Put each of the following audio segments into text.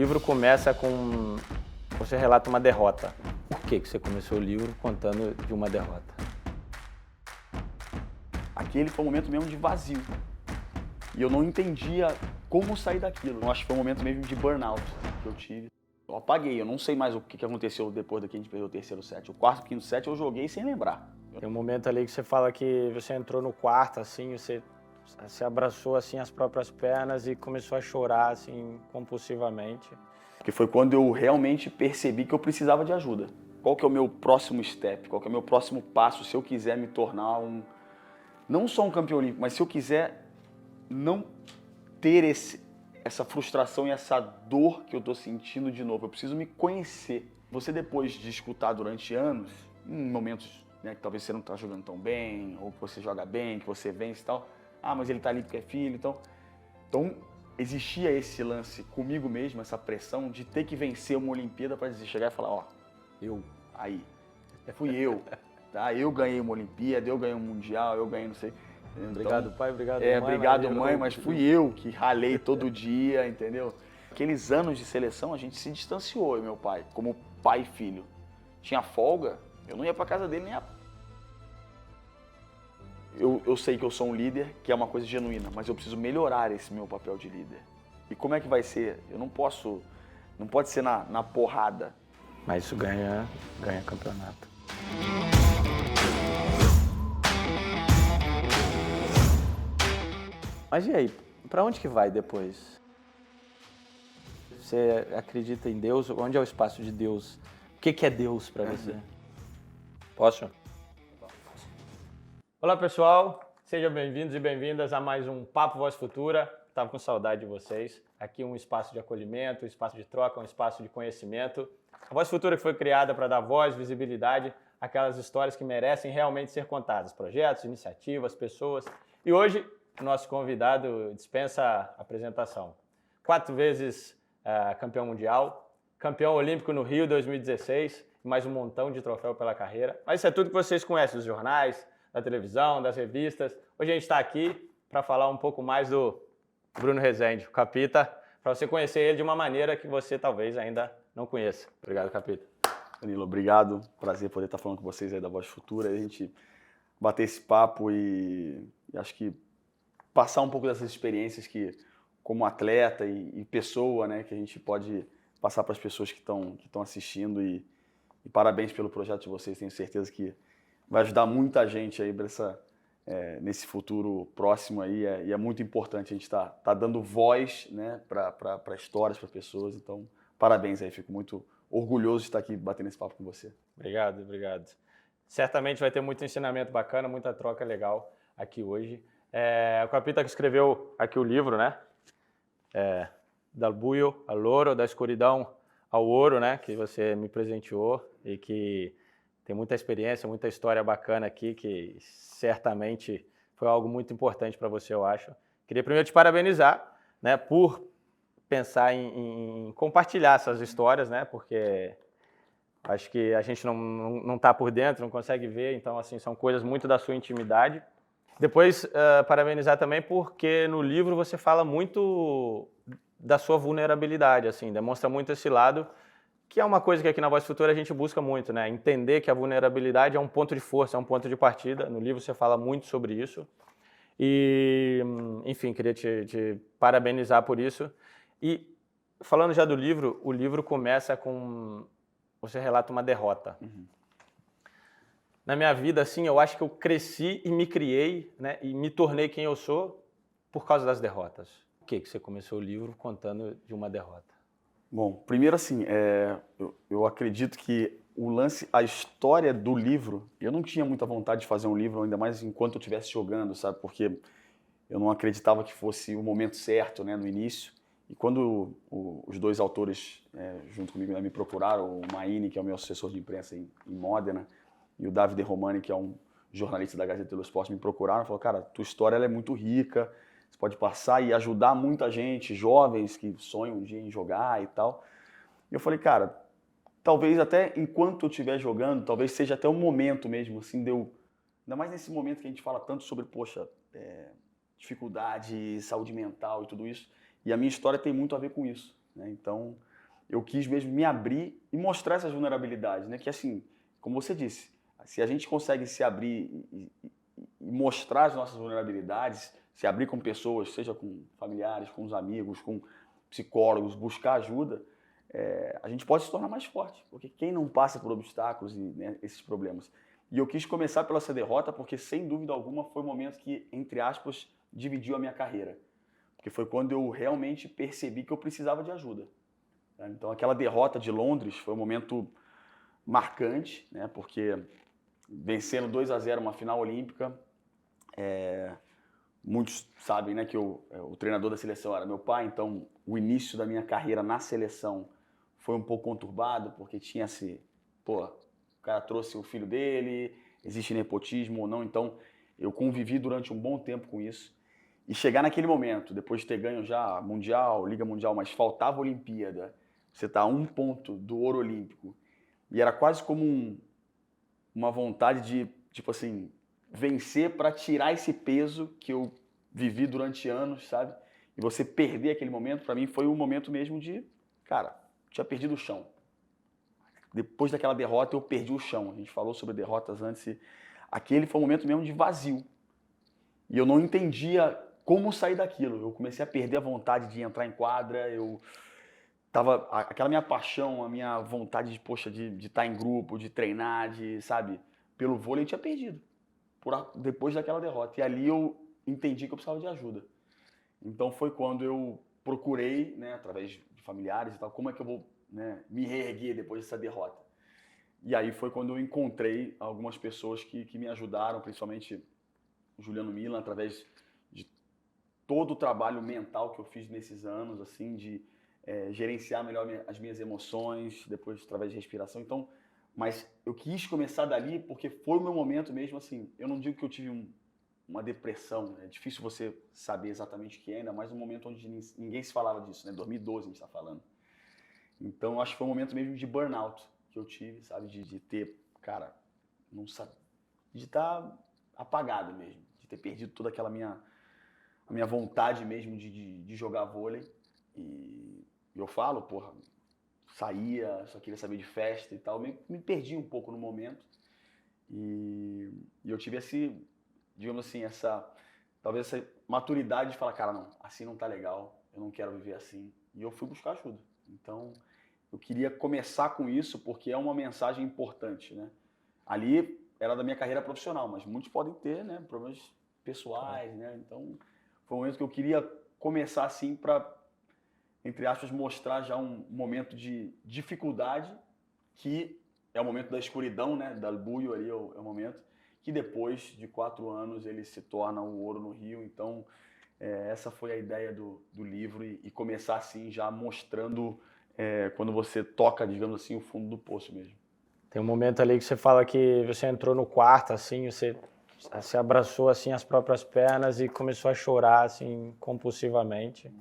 livro começa com... Você relata uma derrota. Por que você começou o livro contando de uma derrota? Aquele foi um momento mesmo de vazio. E eu não entendia como sair daquilo. Eu acho que foi um momento mesmo de burnout que eu tive. Eu apaguei, eu não sei mais o que aconteceu depois da que a gente perdeu o terceiro set. O quarto, quinto set eu joguei sem lembrar. Tem um momento ali que você fala que você entrou no quarto, assim, você se abraçou, assim, as próprias pernas e começou a chorar, assim, compulsivamente. Porque foi quando eu realmente percebi que eu precisava de ajuda. Qual que é o meu próximo step? Qual que é o meu próximo passo se eu quiser me tornar não só um campeão olímpico, mas se eu quiser não ter essa frustração e essa dor que eu tô sentindo de novo. Eu preciso me conhecer. Você, depois de escutar durante anos, em momentos, né, que talvez você não tá jogando tão bem, ou que você joga bem, que você vence e tal, mas ele tá ali porque é filho, então existia esse lance comigo mesmo, essa pressão de ter que vencer uma Olimpíada para chegar e falar, fui eu, tá? Eu ganhei uma Olimpíada, eu ganhei um Mundial, eu ganhei não sei. Então, obrigado, pai, obrigado, mãe. Obrigado, mãe, mas fui eu que ralei todo dia, entendeu? Aqueles anos de seleção a gente se distanciou, eu e meu pai, como pai e filho. Tinha folga, eu não ia pra casa dele nem a... Eu sei que eu sou um líder, que é uma coisa genuína, mas eu preciso melhorar esse meu papel de líder. E como é que vai ser? Eu não pode ser na porrada. Mas isso ganha campeonato. Mas e aí, pra onde que vai depois? Você acredita em Deus? Onde é o espaço de Deus? O que é Deus pra você? Posso? Olá, pessoal. Sejam bem-vindos e bem-vindas a mais um Papo Voz Futura. Tava com saudade de vocês. Aqui um espaço de acolhimento, um espaço de troca, um espaço de conhecimento. A Voz Futura que foi criada para dar voz, visibilidade àquelas histórias que merecem realmente ser contadas. Projetos, iniciativas, pessoas. E hoje, o nosso convidado dispensa apresentação. 4 vezes campeão mundial, campeão olímpico no Rio 2016, mais um montão de troféu pela carreira. Mas isso é tudo que vocês conhecem dos jornais, da televisão, das revistas. Hoje a gente está aqui para falar um pouco mais do Bruno Rezende, o Capita, para você conhecer ele de uma maneira que você talvez ainda não conheça. Obrigado, Capita. Danilo, obrigado. Prazer poder estar falando com vocês aí da Voz Futura. A gente bater esse papo e acho que passar um pouco dessas experiências que, como atleta e pessoa, né, que a gente pode passar para as pessoas que estão assistindo. E parabéns pelo projeto de vocês. Tenho certeza que vai ajudar muita gente aí nesse futuro próximo aí. E é muito importante a gente tá dando voz, né, para histórias, para pessoas. Então, parabéns aí. Fico muito orgulhoso de estar aqui batendo esse papo com você. Obrigado, obrigado. Certamente vai ter muito ensinamento bacana, muita troca legal aqui hoje. O Capita que escreveu aqui o livro, né? Dal buio all'oro, da escuridão ao ouro, né? Que você me presenteou e que tem muita experiência, muita história bacana aqui, que certamente foi algo muito importante para você, eu acho. Queria primeiro te parabenizar, né? Por pensar em compartilhar essas histórias, né? Porque acho que a gente não está por dentro, não consegue ver, então assim são coisas muito da sua intimidade. Depois, parabenizar também porque no livro você fala muito da sua vulnerabilidade, assim, demonstra muito esse lado, que é uma coisa que aqui na Voz Futura a gente busca muito, né? Entender que a vulnerabilidade é um ponto de força, é um ponto de partida. No livro você fala muito sobre isso. E, enfim, queria te parabenizar por isso. E falando já do livro, o livro começa com... Você relata uma derrota. Uhum. Na minha vida, assim, eu acho que eu cresci e me criei, né, e me tornei quem eu sou por causa das derrotas. Por que você começou o livro contando de uma derrota? Bom, primeiro assim, eu acredito que a história do livro, eu não tinha muita vontade de fazer um livro, ainda mais enquanto eu estivesse jogando, sabe? Porque eu não acreditava que fosse o momento certo, né, no início. E quando os dois autores, junto comigo, né, me procuraram, o Maine, que é o meu assessor de imprensa em Modena, e o Davide Romani, que é um jornalista da Gazeta dello Sport, me procuraram e falaram, cara, tua história ela é muito rica, você pode passar e ajudar muita gente, jovens que sonham um dia em jogar e tal. E eu falei, cara, talvez até enquanto eu estiver jogando, talvez seja até o momento mesmo, assim, ainda mais nesse momento que a gente fala tanto sobre, poxa, dificuldade, saúde mental e tudo isso, e a minha história tem muito a ver com isso, né? Então, eu quis mesmo me abrir e mostrar essas vulnerabilidades, né? Que assim, como você disse, se a gente consegue se abrir e mostrar as nossas vulnerabilidades, se abrir com pessoas, seja com familiares, com os amigos, com psicólogos, buscar ajuda, a gente pode se tornar mais forte, porque quem não passa por obstáculos e né, esses problemas. E eu quis começar pela essa derrota porque, sem dúvida alguma, foi o momento que, entre aspas, dividiu a minha carreira. Porque foi quando eu realmente percebi que eu precisava de ajuda. Então, aquela derrota de Londres foi um momento marcante, né? Porque vencendo 2-0 uma final olímpica, muitos sabem, né, que o treinador da seleção era meu pai, então o início da minha carreira na seleção foi um pouco conturbado, porque tinha-se, o cara trouxe o filho dele, existe nepotismo ou não, então eu convivi durante um bom tempo com isso. E chegar naquele momento, depois de ter ganho já Mundial, Liga Mundial, mas faltava a Olimpíada, você tá a 1 ponto do ouro olímpico, e era quase como uma vontade de, tipo assim, vencer para tirar esse peso que eu vivi durante anos, sabe? E você perder aquele momento, para mim foi um momento mesmo de, cara, tinha perdido o chão. Depois daquela derrota eu perdi o chão. A gente falou sobre derrotas antes. E aquele foi um momento mesmo de vazio. E eu não entendia como sair daquilo. Eu comecei a perder a vontade de entrar em quadra, aquela minha paixão, a minha vontade de, poxa, de estar em grupo, de treinar, sabe, pelo vôlei, eu tinha perdido depois daquela derrota. E ali eu entendi que eu precisava de ajuda. Então foi quando eu procurei, né, através de familiares e tal, como é que eu vou, né, me reerguer depois dessa derrota. E aí foi quando eu encontrei algumas pessoas que me ajudaram, principalmente o Juliano Milan, através de todo o trabalho mental que eu fiz nesses anos, assim, de gerenciar melhor as minhas emoções, depois através de respiração. Então, mas eu quis começar dali porque foi o meu momento mesmo, assim, eu não digo que eu tive uma depressão, é difícil você saber exatamente o que é, ainda mais no momento onde ninguém se falava disso, né? 2012 a gente está falando. Então, acho que foi um momento mesmo de burnout que eu tive, sabe? De ter, cara, não sabe, de estar apagado mesmo, de ter perdido toda aquela a minha vontade mesmo de jogar vôlei. E eu falo, porra, saía, só queria saber de festa e tal, me perdi um pouco no momento. E eu tive digamos assim, talvez essa maturidade de falar, cara, não, assim não tá legal, eu não quero viver assim. E eu fui buscar ajuda. Então, eu queria começar com isso porque é uma mensagem importante, né? Ali era da minha carreira profissional, mas muitos podem ter, né, problemas pessoais, né? Então, foi um momento que eu queria começar assim para, entre aspas, mostrar já um momento de dificuldade, que é o momento da escuridão, né? Da buio ali é o momento, que depois de 4 anos ele se torna o ouro no Rio. Então, essa foi a ideia do livro e começar assim já mostrando quando você toca, digamos assim, o fundo do poço mesmo. Tem um momento ali que você fala que você entrou no quarto, assim, você se abraçou assim as próprias pernas e começou a chorar assim compulsivamente.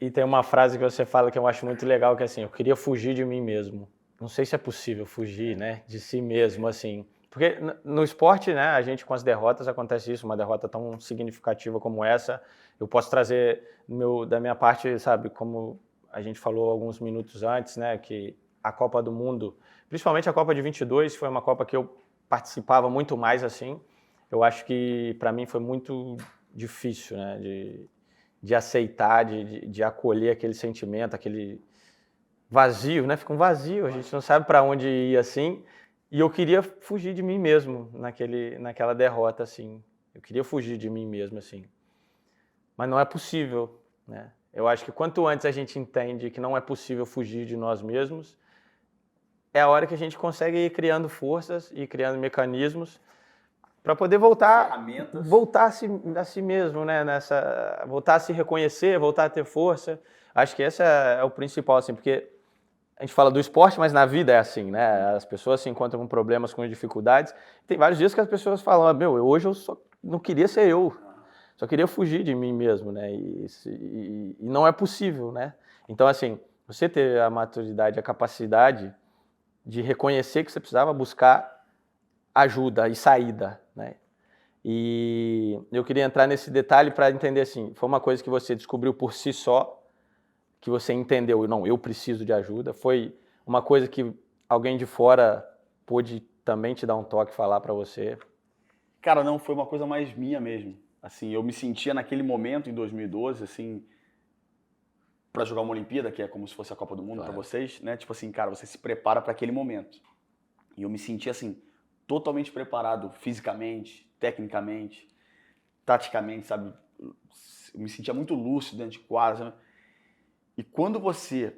E tem uma frase que você fala que eu acho muito legal, que é assim, eu queria fugir de mim mesmo. Não sei se é possível fugir, né, de si mesmo, assim. Porque no esporte, né, a gente com as derrotas acontece isso, uma derrota tão significativa como essa, eu posso trazer da minha parte, sabe, como a gente falou alguns minutos antes, né, que a Copa do Mundo, principalmente a Copa de 22, foi uma Copa que eu participava muito mais, assim. Eu acho que para mim foi muito difícil, né, de aceitar, de acolher aquele sentimento, aquele vazio, né? Fica um vazio, a gente não sabe para onde ir assim. E eu queria fugir de mim mesmo naquela derrota, assim. Eu queria fugir de mim mesmo, assim. Mas não é possível, né? Eu acho que quanto antes a gente entende que não é possível fugir de nós mesmos, é a hora que a gente consegue ir criando forças e criando mecanismos para poder voltar a si mesmo, né? Voltar a se reconhecer, voltar a ter força. Acho que esse é o principal, assim, porque a gente fala do esporte, mas na vida é assim, né? As pessoas se encontram com problemas, com dificuldades. Tem vários dias que as pessoas falam, hoje eu só não queria ser eu, só queria fugir de mim mesmo, né? E não é possível, né? Então, assim, você ter a maturidade, a capacidade de reconhecer que você precisava buscar ajuda e saída, né? E eu queria entrar nesse detalhe para entender assim, foi uma coisa que você descobriu por si só, que você entendeu, não, eu preciso de ajuda? Foi uma coisa que alguém de fora pôde também te dar um toque, falar para você? Cara, não, foi uma coisa mais minha mesmo. Assim, eu me sentia naquele momento, em 2012, assim, para jogar uma Olimpíada, que é como se fosse a Copa do Mundo para Claro. vocês, né? Tipo assim, cara, você se prepara para aquele momento. E eu me sentia assim, totalmente preparado fisicamente, tecnicamente, taticamente, sabe? Eu me sentia muito lúcido dentro de quadra, né? E quando você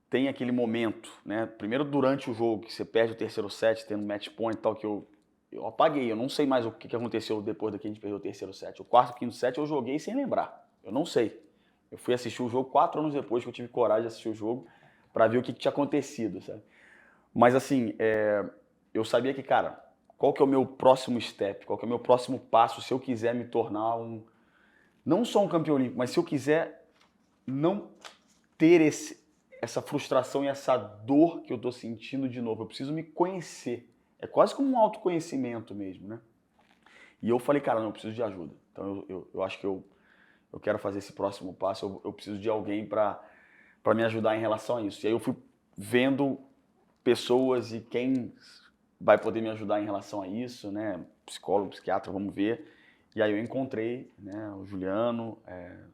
tem aquele momento, né? Primeiro durante o jogo, que você perde o terceiro set, tendo match point e tal, que eu apaguei, eu não sei mais o que aconteceu depois da que a gente perdeu o terceiro set. O quarto, quinto set eu joguei sem lembrar, eu não sei. Eu fui assistir o jogo 4 anos depois que eu tive coragem de assistir o jogo para ver o que tinha acontecido, sabe? Mas assim, eu sabia que, cara, qual que é o meu próximo step, qual que é o meu próximo passo se eu quiser me tornar não só um campeão olímpico, mas se eu quiser não ter essa frustração e essa dor que eu tô sentindo de novo. Eu preciso me conhecer. É quase como um autoconhecimento mesmo, né? E eu falei, cara, não, eu preciso de ajuda. Então eu acho que eu quero fazer esse próximo passo, eu preciso de alguém para me ajudar em relação a isso. E aí eu fui vendo pessoas e quem vai poder me ajudar em relação a isso, né? Psicólogo, psiquiatra, vamos ver. E aí eu encontrei, né, o Juliano,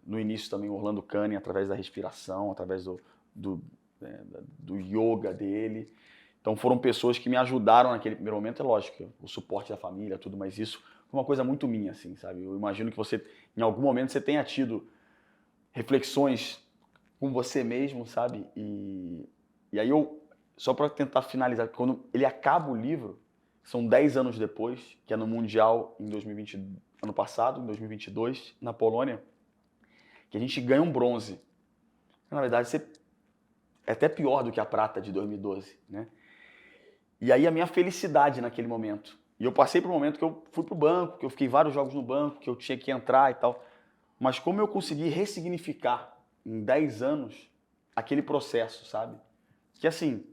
no início também o Orlando Cani, através da respiração, através do yoga dele. Então foram pessoas que me ajudaram naquele primeiro momento, é lógico, o suporte da família, tudo, mas isso foi uma coisa muito minha, assim, sabe? Eu imagino que você, em algum momento, você tenha tido reflexões com você mesmo, sabe? E aí só para tentar finalizar, quando ele acaba o livro, são 10 anos depois, que é no Mundial em 2020, ano passado, em 2022, na Polônia, que a gente ganha um bronze. Na verdade, é até pior do que a prata de 2012, né? E aí a minha felicidade naquele momento. E eu passei por um momento que eu fui pro banco, que eu fiquei vários jogos no banco, que eu tinha que entrar e tal. Mas como eu consegui ressignificar em 10 anos aquele processo, sabe? Que assim,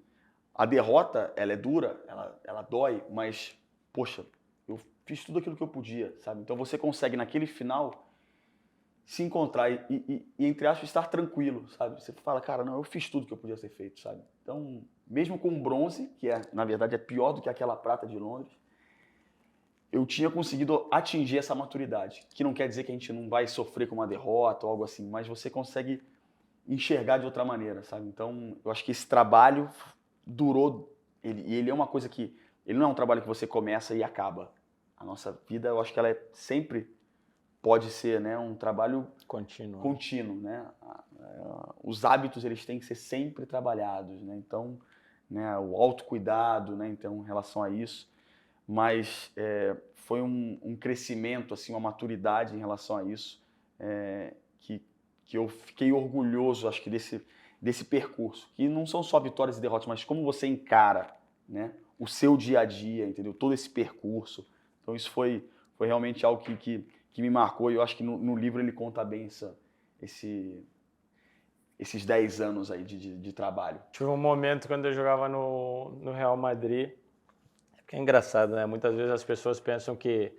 a derrota, ela é dura, ela dói, mas, poxa, eu fiz tudo aquilo que eu podia, sabe? Então você consegue, naquele final, se encontrar e entre aspas, estar tranquilo, sabe? Você fala, cara, não, eu fiz tudo que eu podia ter feito, sabe? Então, mesmo com o bronze, que na verdade é pior do que aquela prata de Londres, eu tinha conseguido atingir essa maturidade. Que não quer dizer que a gente não vai sofrer com uma derrota ou algo assim, mas você consegue enxergar de outra maneira, sabe? Então, eu acho que esse trabalho durou, e ele é uma coisa que, ele não é um trabalho que você começa e acaba. A nossa vida, eu acho que ela sempre pode ser, né, um trabalho contínuo, né? Os hábitos, eles têm que ser sempre trabalhados, né? Então, né, o autocuidado, né, então, em relação a isso, mas foi um crescimento, assim, uma maturidade em relação a isso, que eu fiquei orgulhoso, acho que desse percurso, que não são só vitórias e derrotas, mas como você encara, né, o seu dia a dia, entendeu? Todo esse percurso. Então isso foi realmente algo que me marcou, e eu acho que no livro ele conta bem esses 10 anos aí de trabalho. Tive um momento quando eu jogava no Real Madrid, que é engraçado, né? Muitas vezes as pessoas pensam que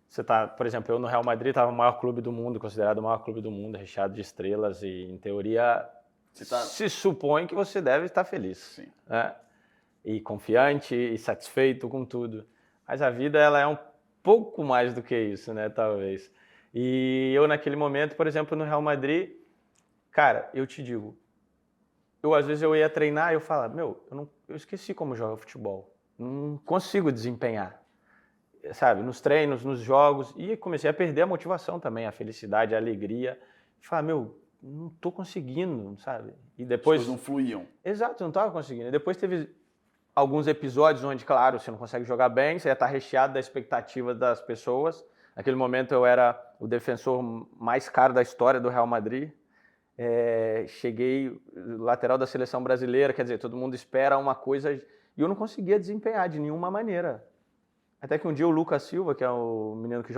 você tá, por exemplo, eu no Real Madrid estava o maior clube do mundo, considerado o maior clube do mundo, recheado de estrelas, e em teoria se supõe que você deve estar feliz. Sim. Né? E confiante e satisfeito com tudo. Mas a vida, ela é um pouco mais do que isso, né, talvez. E eu naquele momento, por exemplo, no Real Madrid, cara, eu te digo, às vezes eu ia treinar e eu falava, eu esqueci como joga futebol, não consigo desempenhar, sabe, nos treinos, nos jogos, e comecei a perder a motivação também, a felicidade, a alegria, e falar, não tô conseguindo, sabe? E depois... As coisas não fluíam. Exato, não tava conseguindo. E depois teve alguns episódios onde, claro, você não consegue jogar bem, você ia estar recheado da expectativa das pessoas. Naquele momento eu era o defensor mais caro da história do Real Madrid. Cheguei lateral da seleção brasileira, quer dizer, todo mundo espera uma coisa e eu não conseguia desempenhar de nenhuma maneira. Até que um dia o Lucas Silva, que é o menino que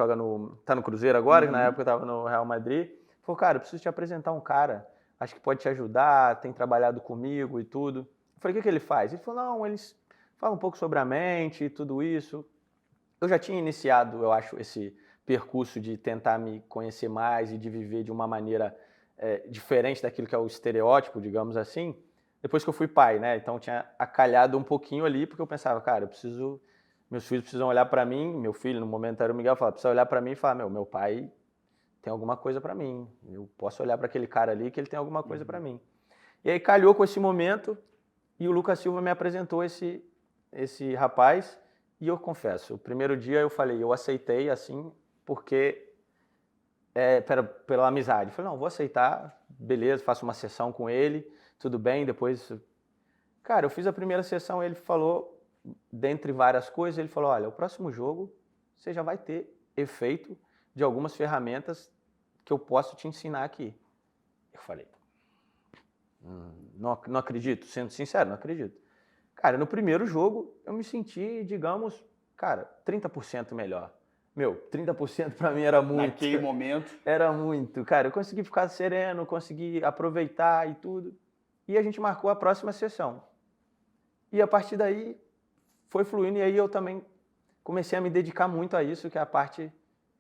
tá no Cruzeiro agora, que na época estava no Real Madrid, falou, cara, eu preciso te apresentar um cara, acho que pode te ajudar, tem trabalhado comigo e tudo. Eu falei, o que ele faz? Ele falou, não, eles falam um pouco sobre a mente e tudo isso. Eu já tinha iniciado, eu acho, esse percurso de tentar me conhecer mais e de viver de uma maneira diferente daquilo que é o estereótipo, digamos assim, depois que eu fui pai, né? Então tinha acalhado um pouquinho ali, porque eu pensava, cara, meus filhos precisam olhar para mim, meu filho no momento era o Miguel, precisa olhar para mim e falar, meu pai tem alguma coisa para mim, eu posso olhar para aquele cara ali que ele tem alguma coisa para mim. E aí calhou com esse momento e o Lucas Silva me apresentou esse rapaz e eu confesso, o primeiro dia eu falei, eu aceitei assim, porque pela amizade. Eu falei, não, vou aceitar, beleza, faço uma sessão com ele, tudo bem, depois... Cara, eu fiz a primeira sessão, ele falou, dentre várias coisas, ele falou, olha, o próximo jogo você já vai ter efeito de algumas ferramentas que eu posso te ensinar aqui. Eu falei, não acredito, sendo sincero, não acredito. Cara, no primeiro jogo eu me senti, digamos, cara, 30% melhor. Meu, 30% para mim era muito. Naquele momento. Era muito. Cara, eu consegui ficar sereno, consegui aproveitar e tudo. E a gente marcou a próxima sessão. E a partir daí foi fluindo e aí eu também comecei a me dedicar muito a isso, que é a parte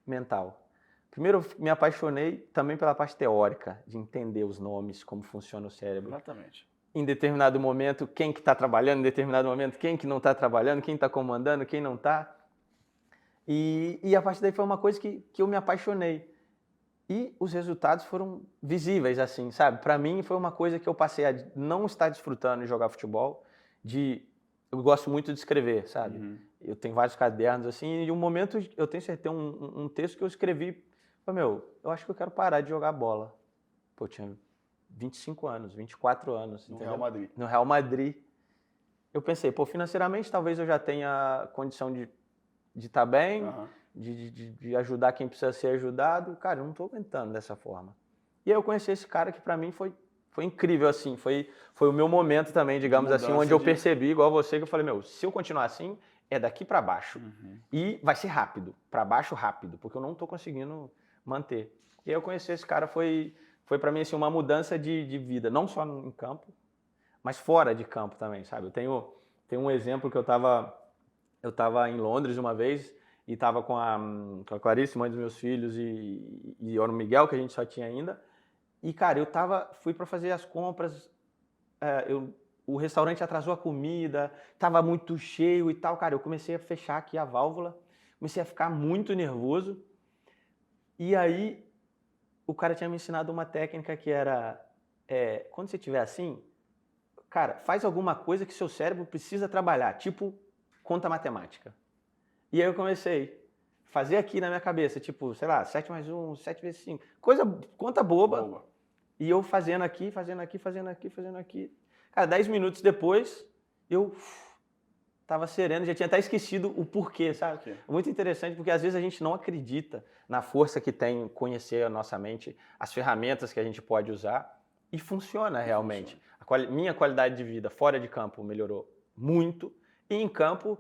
mental. Primeiro eu me apaixonei também pela parte teórica, de entender os nomes, como funciona o cérebro. Exatamente. Em determinado momento, quem que está trabalhando, em determinado momento, quem que não está trabalhando, quem está comandando, quem não está. E a partir daí foi uma coisa que eu me apaixonei. E os resultados foram visíveis, assim, sabe? Para mim foi uma coisa que eu passei a não estar desfrutando de jogar futebol, eu gosto muito de escrever, sabe? Uhum. Eu tenho vários cadernos, assim, e um momento eu tenho certeza, um texto que eu escrevi, falei, eu acho que eu quero parar de jogar bola. Pô, eu tinha 25 anos, 24 anos. No entendeu? Real Madrid. No Real Madrid. Eu pensei, financeiramente talvez eu já tenha condição de estar bem, de ajudar quem precisa ser ajudado. Cara, eu não estou aguentando dessa forma. E aí eu conheci esse cara que para mim foi incrível, assim. Foi o meu momento também, digamos assim, onde eu percebi, igual você, que eu falei, se eu continuar assim, é daqui para baixo. E vai ser rápido, para baixo rápido, porque eu não estou conseguindo manter. E aí eu conheci esse cara, foi para mim assim, uma mudança de vida, não só em campo, mas fora de campo também, sabe? Eu tenho um exemplo que eu estava em Londres uma vez e estava com a Clarice, mãe dos meus filhos, e o Miguel, que a gente só tinha ainda. E, cara, fui para fazer as compras, o restaurante atrasou a comida, estava muito cheio e tal. Cara, eu comecei a fechar aqui a válvula, comecei a ficar muito nervoso. E aí, o cara tinha me ensinado uma técnica que era, quando você estiver assim, cara, faz alguma coisa que seu cérebro precisa trabalhar, tipo conta matemática. E aí eu comecei a fazer aqui na minha cabeça, tipo, sei lá, 7 mais 1, 7 vezes 5, conta boba. E eu fazendo aqui. Cara, 10 minutos depois, eu tava sereno, já tinha até esquecido o porquê, sabe? É muito interessante, porque às vezes a gente não acredita na força que tem conhecer a nossa mente, as ferramentas que a gente pode usar, e funciona realmente. Minha qualidade de vida fora de campo melhorou muito, e em campo,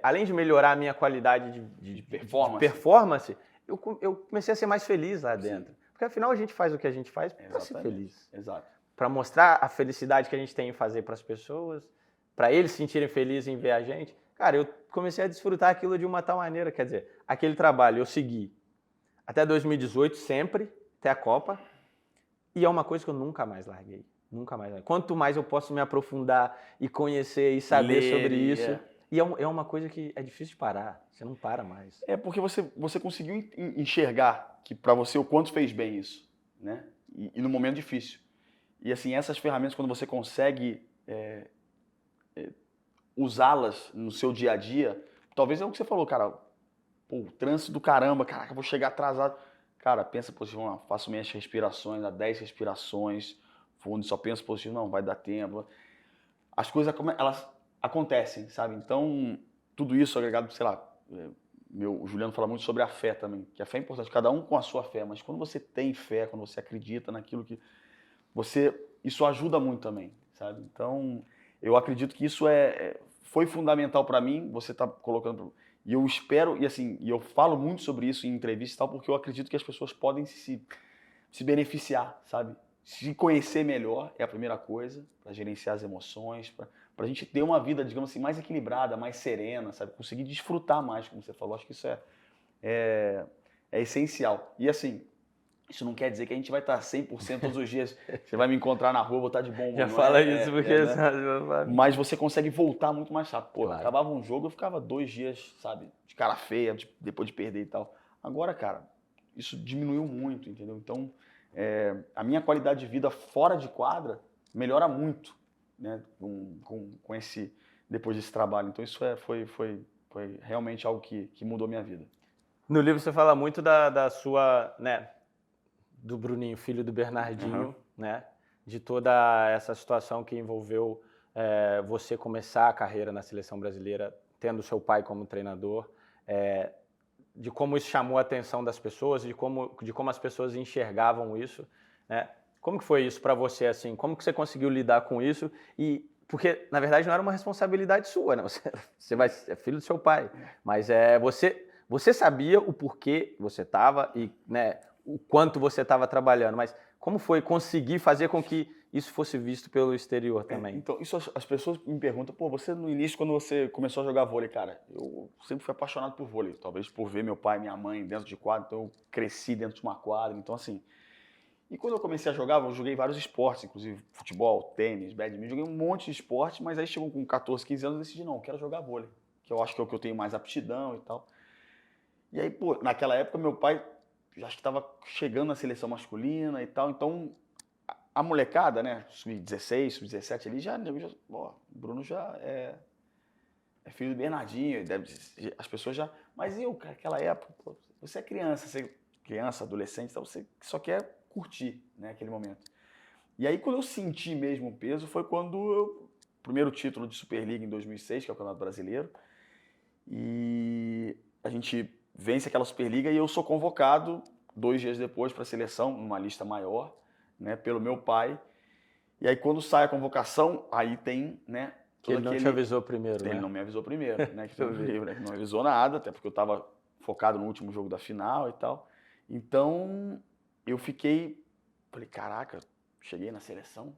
além de melhorar a minha qualidade de performance, eu comecei a ser mais feliz lá dentro. Sim. Porque afinal a gente faz o que a gente faz para ser feliz. Exato. Para mostrar a felicidade que a gente tem em fazer para as pessoas, para eles se sentirem felizes em ver a gente. Cara, eu comecei a desfrutar aquilo de uma tal maneira, quer dizer, aquele trabalho eu segui até 2018 sempre, até a Copa, e é uma coisa que eu nunca mais larguei. Nunca mais larguei. Quanto mais eu posso me aprofundar e conhecer e saber sobre isso. E é uma coisa que é difícil de parar, você não para mais. É porque você conseguiu enxergar que para você o quanto fez bem isso, né? E no momento difícil. E assim, essas ferramentas, quando você consegue usá-las no seu dia a dia, talvez é o que você falou, cara, pô, trânsito do caramba, caraca, eu vou chegar atrasado. Cara, pensa positivo, não, faço minhas respirações, dá 10 respirações, fundo, só penso positivo, não, vai dar tempo. As coisas, elas acontecem, sabe? Então, tudo isso agregado, sei lá, o Juliano fala muito sobre a fé também, que a fé é importante, cada um com a sua fé, mas quando você tem fé, quando você acredita naquilo que isso ajuda muito também, sabe? Então, eu acredito que isso foi fundamental para mim, você tá colocando, e eu espero, e assim, e eu falo muito sobre isso em entrevistas e tal, porque eu acredito que as pessoas podem se beneficiar, sabe? Se conhecer melhor é a primeira coisa, para gerenciar as emoções, para a gente ter uma vida, digamos assim, mais equilibrada, mais serena, sabe? Conseguir desfrutar mais, como você falou. Acho que isso é essencial. E assim, Isso não quer dizer que a gente vai estar 100% todos os dias. Você vai me encontrar na rua, vou estar de bom humor. Já não fala é, isso, é, porque é, né? sabe, Mas você consegue voltar muito mais rápido. Pô, Claro. acabava um jogo, eu ficava 2 dias, sabe, de cara feia, depois de perder e tal. Agora, cara, isso diminuiu muito, entendeu? Então, a minha qualidade de vida fora de quadra melhora muito, né, com esse, depois desse trabalho. Então, isso foi realmente algo que mudou minha vida. No livro você fala muito da sua, né, do Bruninho, filho do Bernardinho, né, de toda essa situação que envolveu você começar a carreira na seleção brasileira, tendo seu pai como treinador, de como isso chamou a atenção das pessoas, de como as pessoas enxergavam isso, né? Como que foi isso para você, assim? Como que você conseguiu lidar com isso? E porque na verdade não era uma responsabilidade sua, né? Você é filho do seu pai, mas você sabia o porquê você estava e, né, o quanto você estava trabalhando, mas como foi conseguir fazer com que isso fosse visto pelo exterior também? Então, isso as pessoas me perguntam, pô, você no início, quando você começou a jogar vôlei, cara, eu sempre fui apaixonado por vôlei, talvez por ver meu pai e minha mãe dentro de quadra, então eu cresci dentro de uma quadra, então assim. E quando eu comecei a jogar, eu joguei vários esportes, inclusive futebol, tênis, badminton, joguei um monte de esporte, mas aí chegou com 14, 15 anos e decidi, não, eu quero jogar vôlei, que eu acho que é o que eu tenho mais aptidão e tal. E aí, pô, naquela época meu pai já acho que estava chegando na seleção masculina e tal, então a molecada, né, sub-16, sub-17 ali, ó, o Bruno já é filho do Bernardinho, as pessoas já, mas eu, cara, naquela época, pô, você é criança, adolescente, então você só quer curtir, né, aquele momento. E aí quando eu senti mesmo o peso foi quando primeiro título de Superliga em 2006, que é o Campeonato Brasileiro, e a gente vence aquela Superliga e eu sou convocado 2 dias depois para a seleção, numa lista maior, né, pelo meu pai. E aí quando sai a convocação, aí tem, né, Que ele não te avisou primeiro, Ele né? não me avisou primeiro, né, que tem no livro, né, que não avisou nada, até porque eu estava focado no último jogo da final e tal. Então, eu falei, caraca, cheguei na seleção.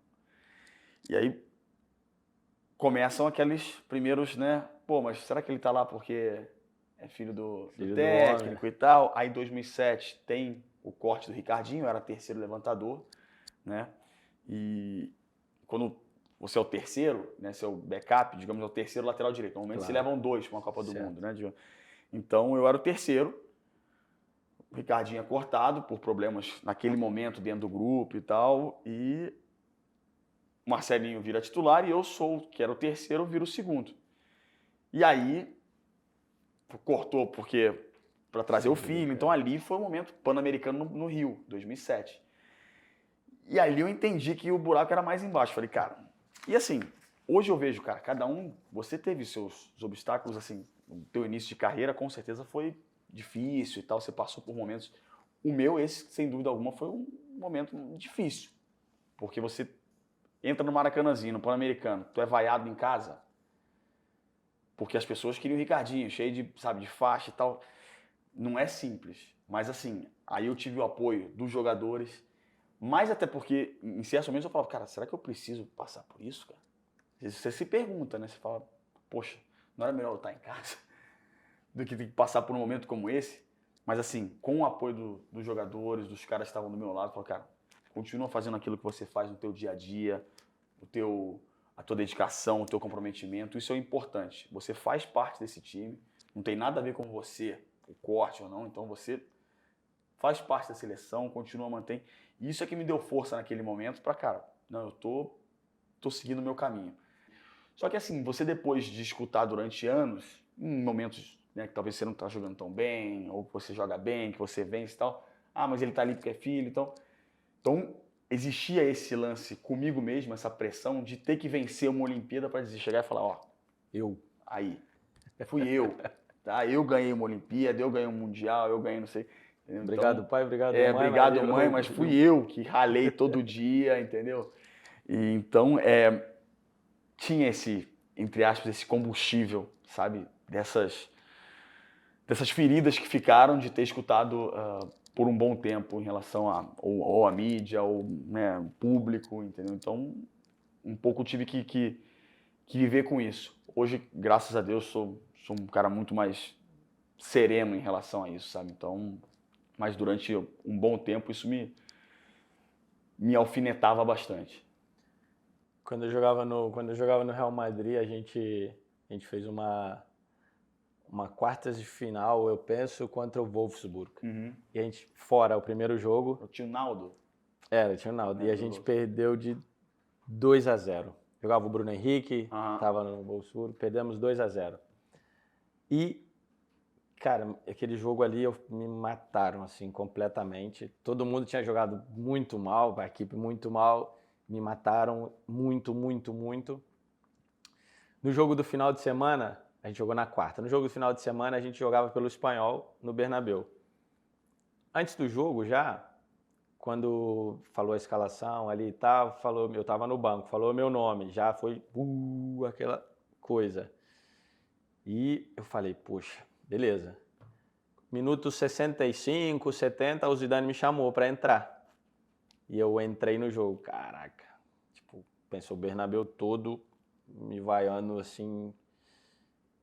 E aí começam aqueles primeiros, né, pô, mas será que ele tá lá porque é filho do técnico e tal? Aí em 2007 tem o corte do Ricardinho, eu era terceiro levantador, né? E quando você é o terceiro, né, seu backup, digamos, é o terceiro lateral direito. Normalmente se levam 2 para uma Copa do Mundo, né? Então eu era o terceiro. O Ricardinho é cortado por problemas naquele momento dentro do grupo e tal. E o Marcelinho vira titular e eu que era o terceiro, viro o segundo. E aí cortou porque para trazer o filho. Então ali foi o momento pan-americano no Rio, 2007. E ali eu entendi que o buraco era mais embaixo. Falei, cara, e assim, hoje eu vejo, cara, cada um, você teve seus obstáculos, assim, no teu início de carreira com certeza foi difícil e tal, você passou por momentos. O meu, esse, sem dúvida alguma, foi um momento difícil, porque você entra no Maracanãzinho, no Pan-Americano, tu é vaiado em casa, porque as pessoas queriam o Ricardinho, cheio de, sabe, de faixa e tal. Não é simples, mas assim, aí eu tive o apoio dos jogadores, mas até porque, em certos momentos eu falava, cara, será que eu preciso passar por isso, cara? Você se pergunta, né? Você fala, poxa, não era melhor eu estar em casa do que ter que passar por um momento como esse? Mas assim, com o apoio dos jogadores, dos caras que estavam do meu lado, eu falo, cara, continua fazendo aquilo que você faz no teu dia a dia, a tua dedicação, o teu comprometimento, isso é importante. Você faz parte desse time, não tem nada a ver com você, o corte ou não, então você faz parte da seleção, continua, mantém. E isso é que me deu força naquele momento para, cara, não, eu tô seguindo o meu caminho. Só que assim, você depois de escutar durante anos, em momentos, né, que talvez você não tá jogando tão bem, ou que você joga bem, que você vence e tal, ah, mas ele tá ali porque é filho, então existia esse lance comigo mesmo, essa pressão de ter que vencer uma Olimpíada para chegar e falar, ó, fui eu, tá? Eu ganhei uma Olimpíada, eu ganhei um Mundial, eu ganhei não sei. Então, obrigado, pai, obrigado, mãe. Obrigado, mãe, mas fui eu que ralei todo dia, entendeu? E então, tinha esse, entre aspas, esse combustível, sabe? Dessas feridas que ficaram de ter escutado por um bom tempo em relação ou a mídia, ou, né, o público, entendeu? Então, um pouco tive que viver com isso. Hoje, graças a Deus, sou um cara muito mais sereno em relação a isso, sabe? Então, mas durante um bom tempo isso me alfinetava bastante. Quando eu jogava no Real Madrid, a gente fez uma quartas de final, eu penso, contra o Wolfsburg. E a gente, fora o primeiro jogo... Eu tinha o Naldo. Tinha o Naldo. E a gente perdeu de 2-0. Jogava o Bruno Henrique, tava no Wolfsburg, perdemos 2-0. E, cara, aquele jogo ali me mataram, assim, completamente. Todo mundo tinha jogado muito mal, a equipe muito mal. Me mataram muito, muito, muito. No jogo do final de semana, a gente jogou na quarta. No jogo do final de semana, a gente jogava pelo Espanhol no Bernabéu. Antes do jogo, já, quando falou a escalação ali e tal, eu tava no banco, falou meu nome, já foi aquela coisa. E eu falei, poxa, beleza. Minuto 65, 70, o Zidane me chamou para entrar. E eu entrei no jogo, caraca. Tipo, pensou o Bernabéu todo me vaiando assim,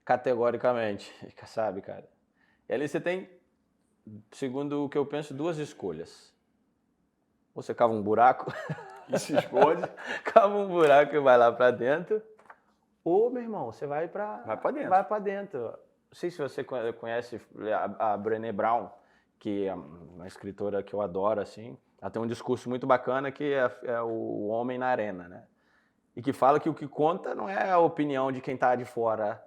categoricamente, sabe, cara? E ali você tem, segundo o que eu penso, duas escolhas. Ou você cava um buraco E se esconde. cava um buraco e vai lá pra dentro. Ou, meu irmão, você vai pra dentro. Vai pra dentro. Não sei se você conhece a Brené Brown, que é uma escritora que eu adoro, assim. Ela tem um discurso muito bacana que é o homem na arena, né? E que fala que o que conta não é a opinião de quem tá de fora,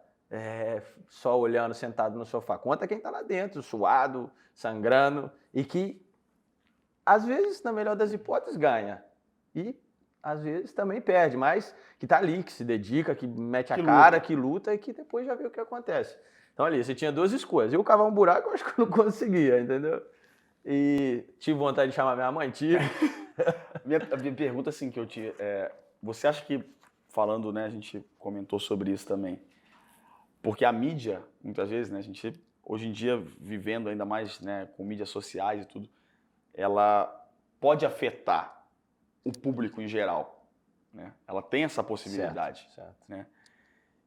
só olhando, sentado no sofá. Conta quem tá lá dentro, suado, sangrando, e que às vezes, na melhor das hipóteses, ganha. E às vezes também perde, mas que tá ali, que se dedica, que mete a cara, que luta e que depois já vê o que acontece. Então ali, você tinha duas escolhas. Eu cavar um buraco, eu acho que eu não conseguia, entendeu? E tive vontade de chamar minha mãe, tive. A minha pergunta, assim, que eu tinha você acha que, falando, né, a gente comentou sobre isso também, porque a mídia, muitas vezes, né, a gente, hoje em dia, vivendo ainda mais, né, com mídias sociais e tudo, ela pode afetar o público em geral, né? Ela tem essa possibilidade, certo. né?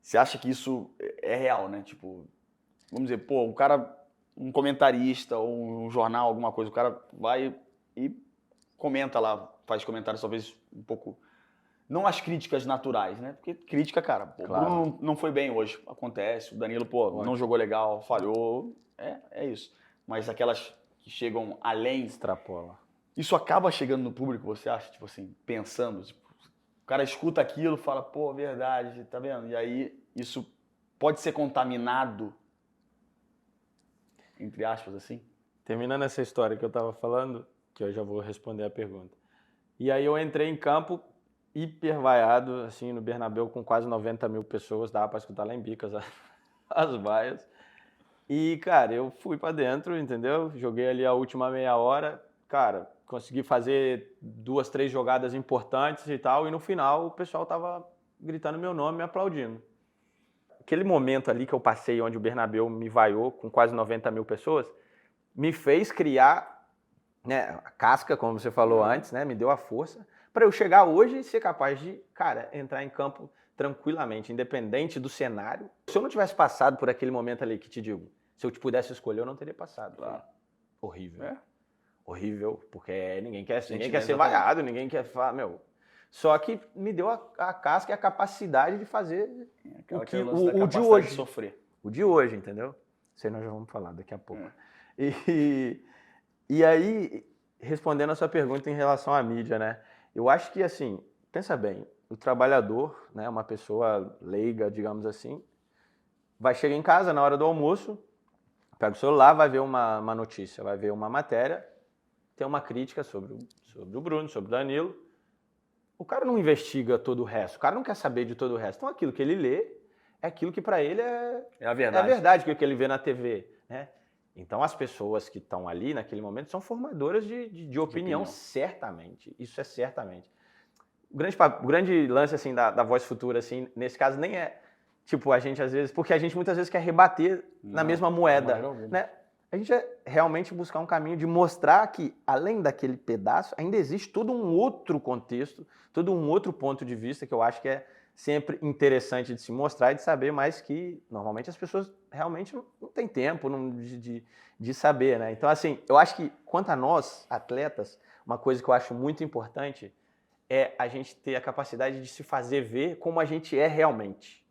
Você acha que isso é real, né? Tipo, vamos dizer, pô, um cara, um comentarista ou um jornal, alguma coisa, o cara vai e comenta lá, faz comentários talvez um pouco, não as críticas naturais, né? Porque crítica, cara, pô, Claro. O Bruno não foi bem hoje, acontece, o Danilo, pô, não jogou legal, falhou, é isso. Mas aquelas que chegam além, Extrapola. isso acaba chegando no público, você acha? Tipo assim, pensando, tipo, o cara escuta aquilo, fala, pô, verdade, tá vendo? E aí isso pode ser contaminado, entre aspas, assim? Terminando essa história que eu tava falando, que eu já vou responder a pergunta. E aí eu entrei em campo hiper vaiado, assim, no Bernabéu, com quase 90 mil pessoas, dava pra escutar lá em Bicas as vaias. E, cara, eu fui pra dentro, entendeu? Joguei ali a última meia hora, cara, consegui fazer 2, 3 jogadas importantes e tal, e no final o pessoal tava gritando meu nome, me aplaudindo. Aquele momento ali que eu passei, onde o Bernabéu me vaiou, com quase 90 mil pessoas, me fez criar, né, a casca, como você falou antes, né, me deu a força, para eu chegar hoje e ser capaz de, cara, entrar em campo tranquilamente, independente do cenário. Se eu não tivesse passado por aquele momento ali, que te digo, se eu te pudesse escolher, eu não teria passado. Claro. Horrível. Horrível, porque ninguém quer ser exatamente. vaiado, ninguém quer falar, meu. Só que me deu a casca e a capacidade de fazer o de hoje. De sofrer. O de hoje, entendeu? Isso aí nós já vamos falar daqui a pouco. E aí, respondendo a sua pergunta em relação à mídia, né? Eu acho que, assim, pensa bem, o trabalhador, né, uma pessoa leiga, digamos assim, vai chegar em casa na hora do almoço, pega o celular, vai ver uma notícia, vai ver uma matéria, tem uma crítica sobre o Bruno, sobre o Danilo. O cara não investiga todo o resto, o cara não quer saber de todo o resto. Então aquilo que ele lê é aquilo que para ele é a verdade. É a verdade, que ele vê na TV, né? Então as pessoas que estão ali naquele momento são formadoras de opinião, certamente. Isso é certamente. O grande lance assim da Voz Futura, assim, nesse caso, nem é tipo a gente às vezes, porque a gente muitas vezes quer rebater na mesma moeda, né? A gente é realmente buscar um caminho de mostrar que, além daquele pedaço, ainda existe todo um outro contexto, todo um outro ponto de vista que eu acho que é sempre interessante de se mostrar e de saber, mas que normalmente as pessoas realmente não têm tempo de saber, né? Então, assim, eu acho que quanto a nós, atletas, uma coisa que eu acho muito importante é a gente ter a capacidade de se fazer ver como a gente é realmente.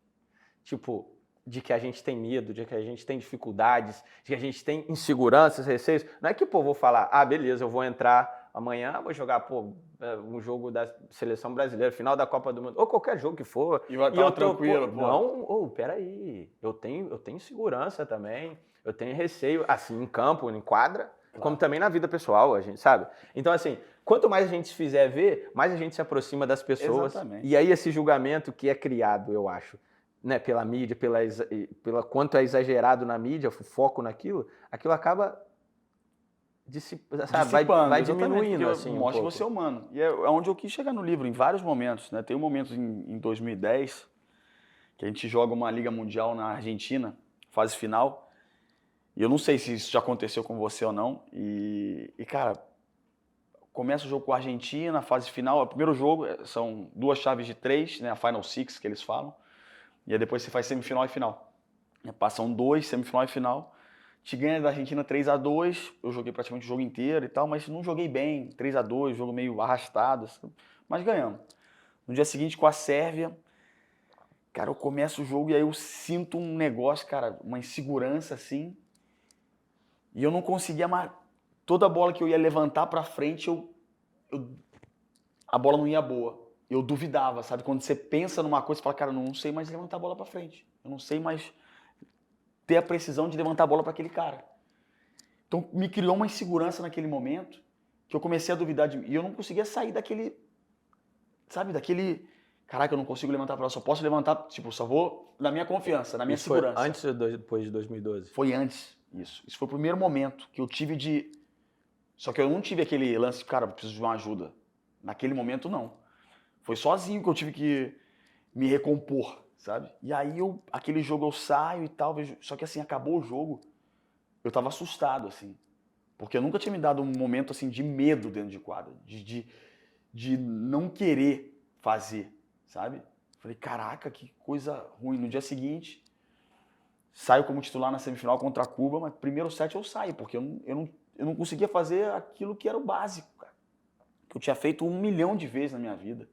Tipo, de que a gente tem medo, de que a gente tem dificuldades, de que a gente tem inseguranças, receios. Não é que, pô, vou falar, beleza, eu vou entrar amanhã, vou jogar, pô, um jogo da seleção brasileira, final da Copa do Mundo, ou qualquer jogo que for. E vai E eu estar tranquilo, pô. Não, peraí, eu tenho segurança também, eu tenho receio, assim, em campo, em quadra, como também na vida pessoal, a gente sabe. Então, assim, quanto mais a gente se fizer ver, mais a gente se aproxima das pessoas. Exatamente. E aí esse julgamento que é criado, eu acho, né, pela mídia, pela quanto é exagerado na mídia, o foco naquilo, aquilo acaba sabe, vai diminuindo assim um mostra pouco. que você é humano. E é onde eu quis chegar no livro, em vários momentos, né? Tem um momento em 2010 que a gente joga uma Liga Mundial na Argentina, fase final. E eu não sei se isso já aconteceu com você ou não. E cara, começa o jogo com a Argentina, fase final. O primeiro jogo são 2 chaves de 3, né? A Final Six que eles falam. E aí depois você faz semifinal e final. Passam 2, semifinal e final. Te ganha da Argentina 3-2. Eu joguei praticamente o jogo inteiro e tal, mas não joguei bem. 3-2, jogo meio arrastado. Mas ganhamos. No dia seguinte, com a Sérvia, cara, eu começo o jogo e aí eu sinto um negócio, cara, uma insegurança assim. E eu não conseguia mais. Toda bola que eu ia levantar pra frente, a bola não ia boa. Eu duvidava, sabe? Quando você pensa numa coisa, você fala, cara, eu não sei mais levantar a bola pra frente. Eu não sei mais ter a precisão de levantar a bola para aquele cara. Então me criou uma insegurança naquele momento que eu comecei a duvidar de mim. E eu não conseguia sair daquele, sabe, daquele, caraca, eu não consigo levantar a bola, só posso levantar, tipo, só vou na minha confiança, na minha Isso segurança. Foi antes ou depois de 2012? Foi antes, isso. Isso foi o primeiro momento que eu tive de... Só que eu não tive aquele lance, cara, eu preciso de uma ajuda. Naquele momento, não. Foi sozinho que eu tive que me recompor, sabe? E aí, aquele jogo eu saio e tal, vejo... Só que assim, acabou o jogo, eu tava assustado, assim. Porque eu nunca tinha me dado um momento, assim, de medo dentro de quadra. De não querer fazer, sabe? Falei, caraca, que coisa ruim. No dia seguinte, saio como titular na semifinal contra a Cuba, mas primeiro set eu saio, porque eu não conseguia fazer aquilo que era o básico, cara. Que eu tinha feito 1 milhão de vezes na minha vida.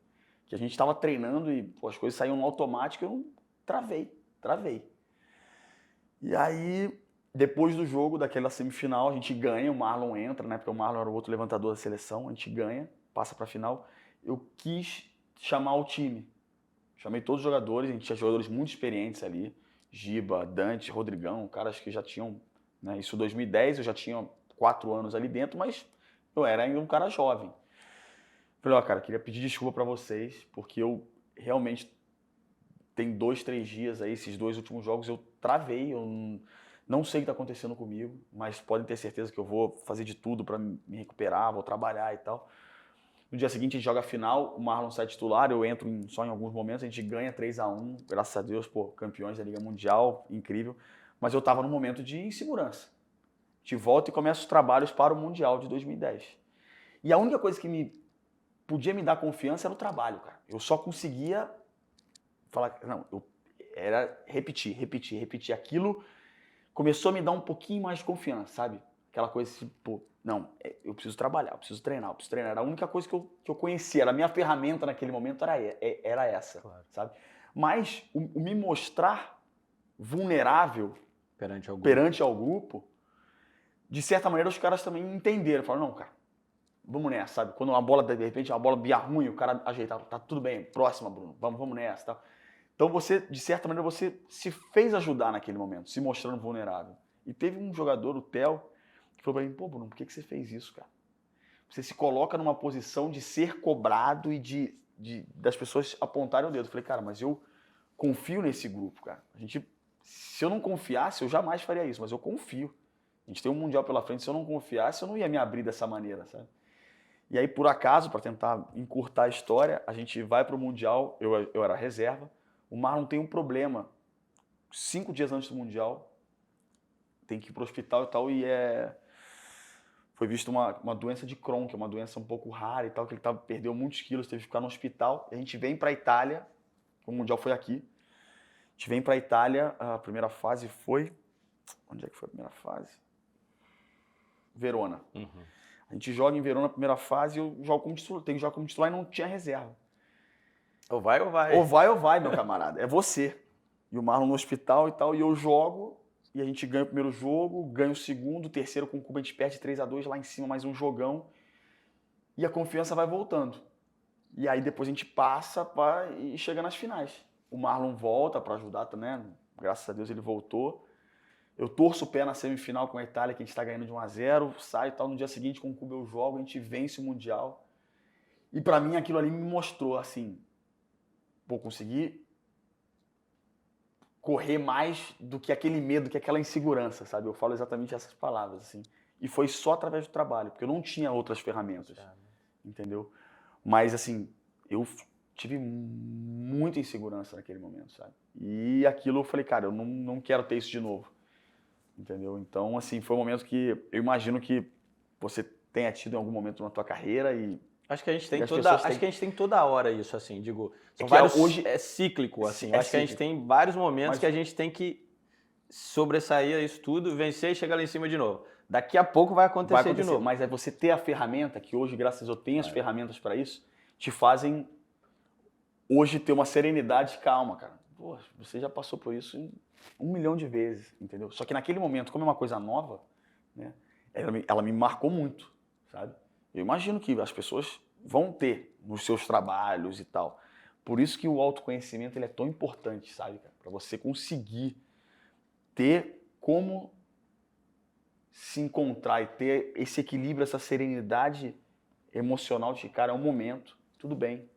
Que a gente estava treinando e pô, as coisas saíam no automático e eu não travei. E aí, depois do jogo, daquela semifinal, a gente ganha, o Marlon entra, né? Porque o Marlon era o outro levantador da seleção, a gente ganha, passa pra final. Eu quis chamar o time. Chamei todos os jogadores, a gente tinha jogadores muito experientes ali. Giba, Dante, Rodrigão, caras que já tinham, né? Isso em 2010, eu já tinha 4 anos ali dentro, mas eu era ainda um cara jovem. Falei, ó, cara, queria pedir desculpa pra vocês, porque eu realmente tem 2, 3 dias aí, esses 2 últimos jogos, eu travei, eu não sei o que está acontecendo comigo, mas podem ter certeza que eu vou fazer de tudo para me recuperar, vou trabalhar e tal. No dia seguinte a gente joga a final, o Marlon sai titular, eu entro só em alguns momentos, a gente ganha 3-1, graças a Deus, pô, campeões da Liga Mundial, incrível. Mas eu estava num momento de insegurança. A gente volta e começa os trabalhos para o Mundial de 2010. E a única coisa que podia me dar confiança era o trabalho, cara. Eu só conseguia falar, não, era repetir. Aquilo começou a me dar um pouquinho mais de confiança, sabe? Aquela coisa assim, pô, não, eu preciso trabalhar, eu preciso treinar. Era a única coisa que eu conhecia, era a minha ferramenta naquele momento era essa, claro. Sabe? Mas o me mostrar vulnerável perante ao grupo, de certa maneira os caras também entenderam, falaram, não, cara, vamos nessa, sabe? Quando uma bola, de repente, uma bola via ruim, o cara ajeitava, tá tudo bem, próxima, Bruno, vamos nessa, tal. Então você, de certa maneira, você se fez ajudar naquele momento, se mostrando vulnerável. E teve um jogador, o Theo, que falou pra mim, pô, Bruno, por que você fez isso, cara? Você se coloca numa posição de ser cobrado e das pessoas apontarem o dedo. Eu falei, cara, mas eu confio nesse grupo, cara. Se eu não confiasse, eu jamais faria isso, mas eu confio. A gente tem um Mundial pela frente, se eu não confiasse, eu não ia me abrir dessa maneira, sabe? E aí, por acaso, para tentar encurtar a história, a gente vai pro Mundial, eu era reserva, o Marlon tem um problema. 5 dias antes do Mundial, tem que ir pro hospital e tal, foi visto uma doença de Crohn, que é uma doença um pouco rara e tal, que ele perdeu muitos quilos, teve que ficar no hospital. E a gente vem pra Itália o Mundial foi aqui. A gente vem pra Itália, a primeira fase foi... Onde é que foi a primeira fase? Verona. A gente joga em Verona a primeira fase e eu jogo como titular. Tem que jogar como titular e não tinha reserva. Ou vai ou vai. Ou vai, meu camarada. É você. E o Marlon no hospital e tal, e eu jogo, e a gente ganha o primeiro jogo, ganha o segundo, o terceiro com o Cuba a gente perde 3-2 lá em cima, mais um jogão, e a confiança vai voltando. E aí depois a gente passa e chega nas finais. O Marlon volta para ajudar também, graças a Deus ele voltou. Eu torço o pé na semifinal com a Itália, que a gente está ganhando de 1-0, sai e tal, no dia seguinte com o Cuba eu jogo, a gente vence o Mundial. E para mim aquilo ali me mostrou assim, vou conseguir correr mais do que aquele medo, que aquela insegurança, sabe? Eu falo exatamente essas palavras, assim. E foi só através do trabalho, porque eu não tinha outras ferramentas, entendeu? Mas, assim, eu tive muita insegurança naquele momento, sabe? E aquilo eu falei, cara, eu não quero ter isso de novo, entendeu? Então, assim, foi um momento que eu imagino que você tenha tido em algum momento na tua carreira e... Acho que a gente tem as toda, pessoas acho têm- que a gente tem toda hora isso, assim, digo, são que vários, hoje- é cíclico, assim. é Acho que a gente cíclico. tem vários momentos Mas- que a gente tem que sobressair isso tudo, vencer e chegar lá em cima de novo. Daqui a pouco vai acontecer, de novo. Mas é você ter a ferramenta, que hoje, graças a Deus, eu tenho as ferramentas para isso, te fazem hoje ter uma serenidade e calma, cara. Pô, você já passou por isso 1 milhão de vezes, entendeu? Só que naquele momento, como é uma coisa nova, né, ela me marcou muito, sabe? Eu imagino que as pessoas vão ter nos seus trabalhos e tal. Por isso que o autoconhecimento ele é tão importante, sabe, cara? Para você conseguir ter como se encontrar e ter esse equilíbrio, essa serenidade emocional de, cara, é um momento, tudo bem,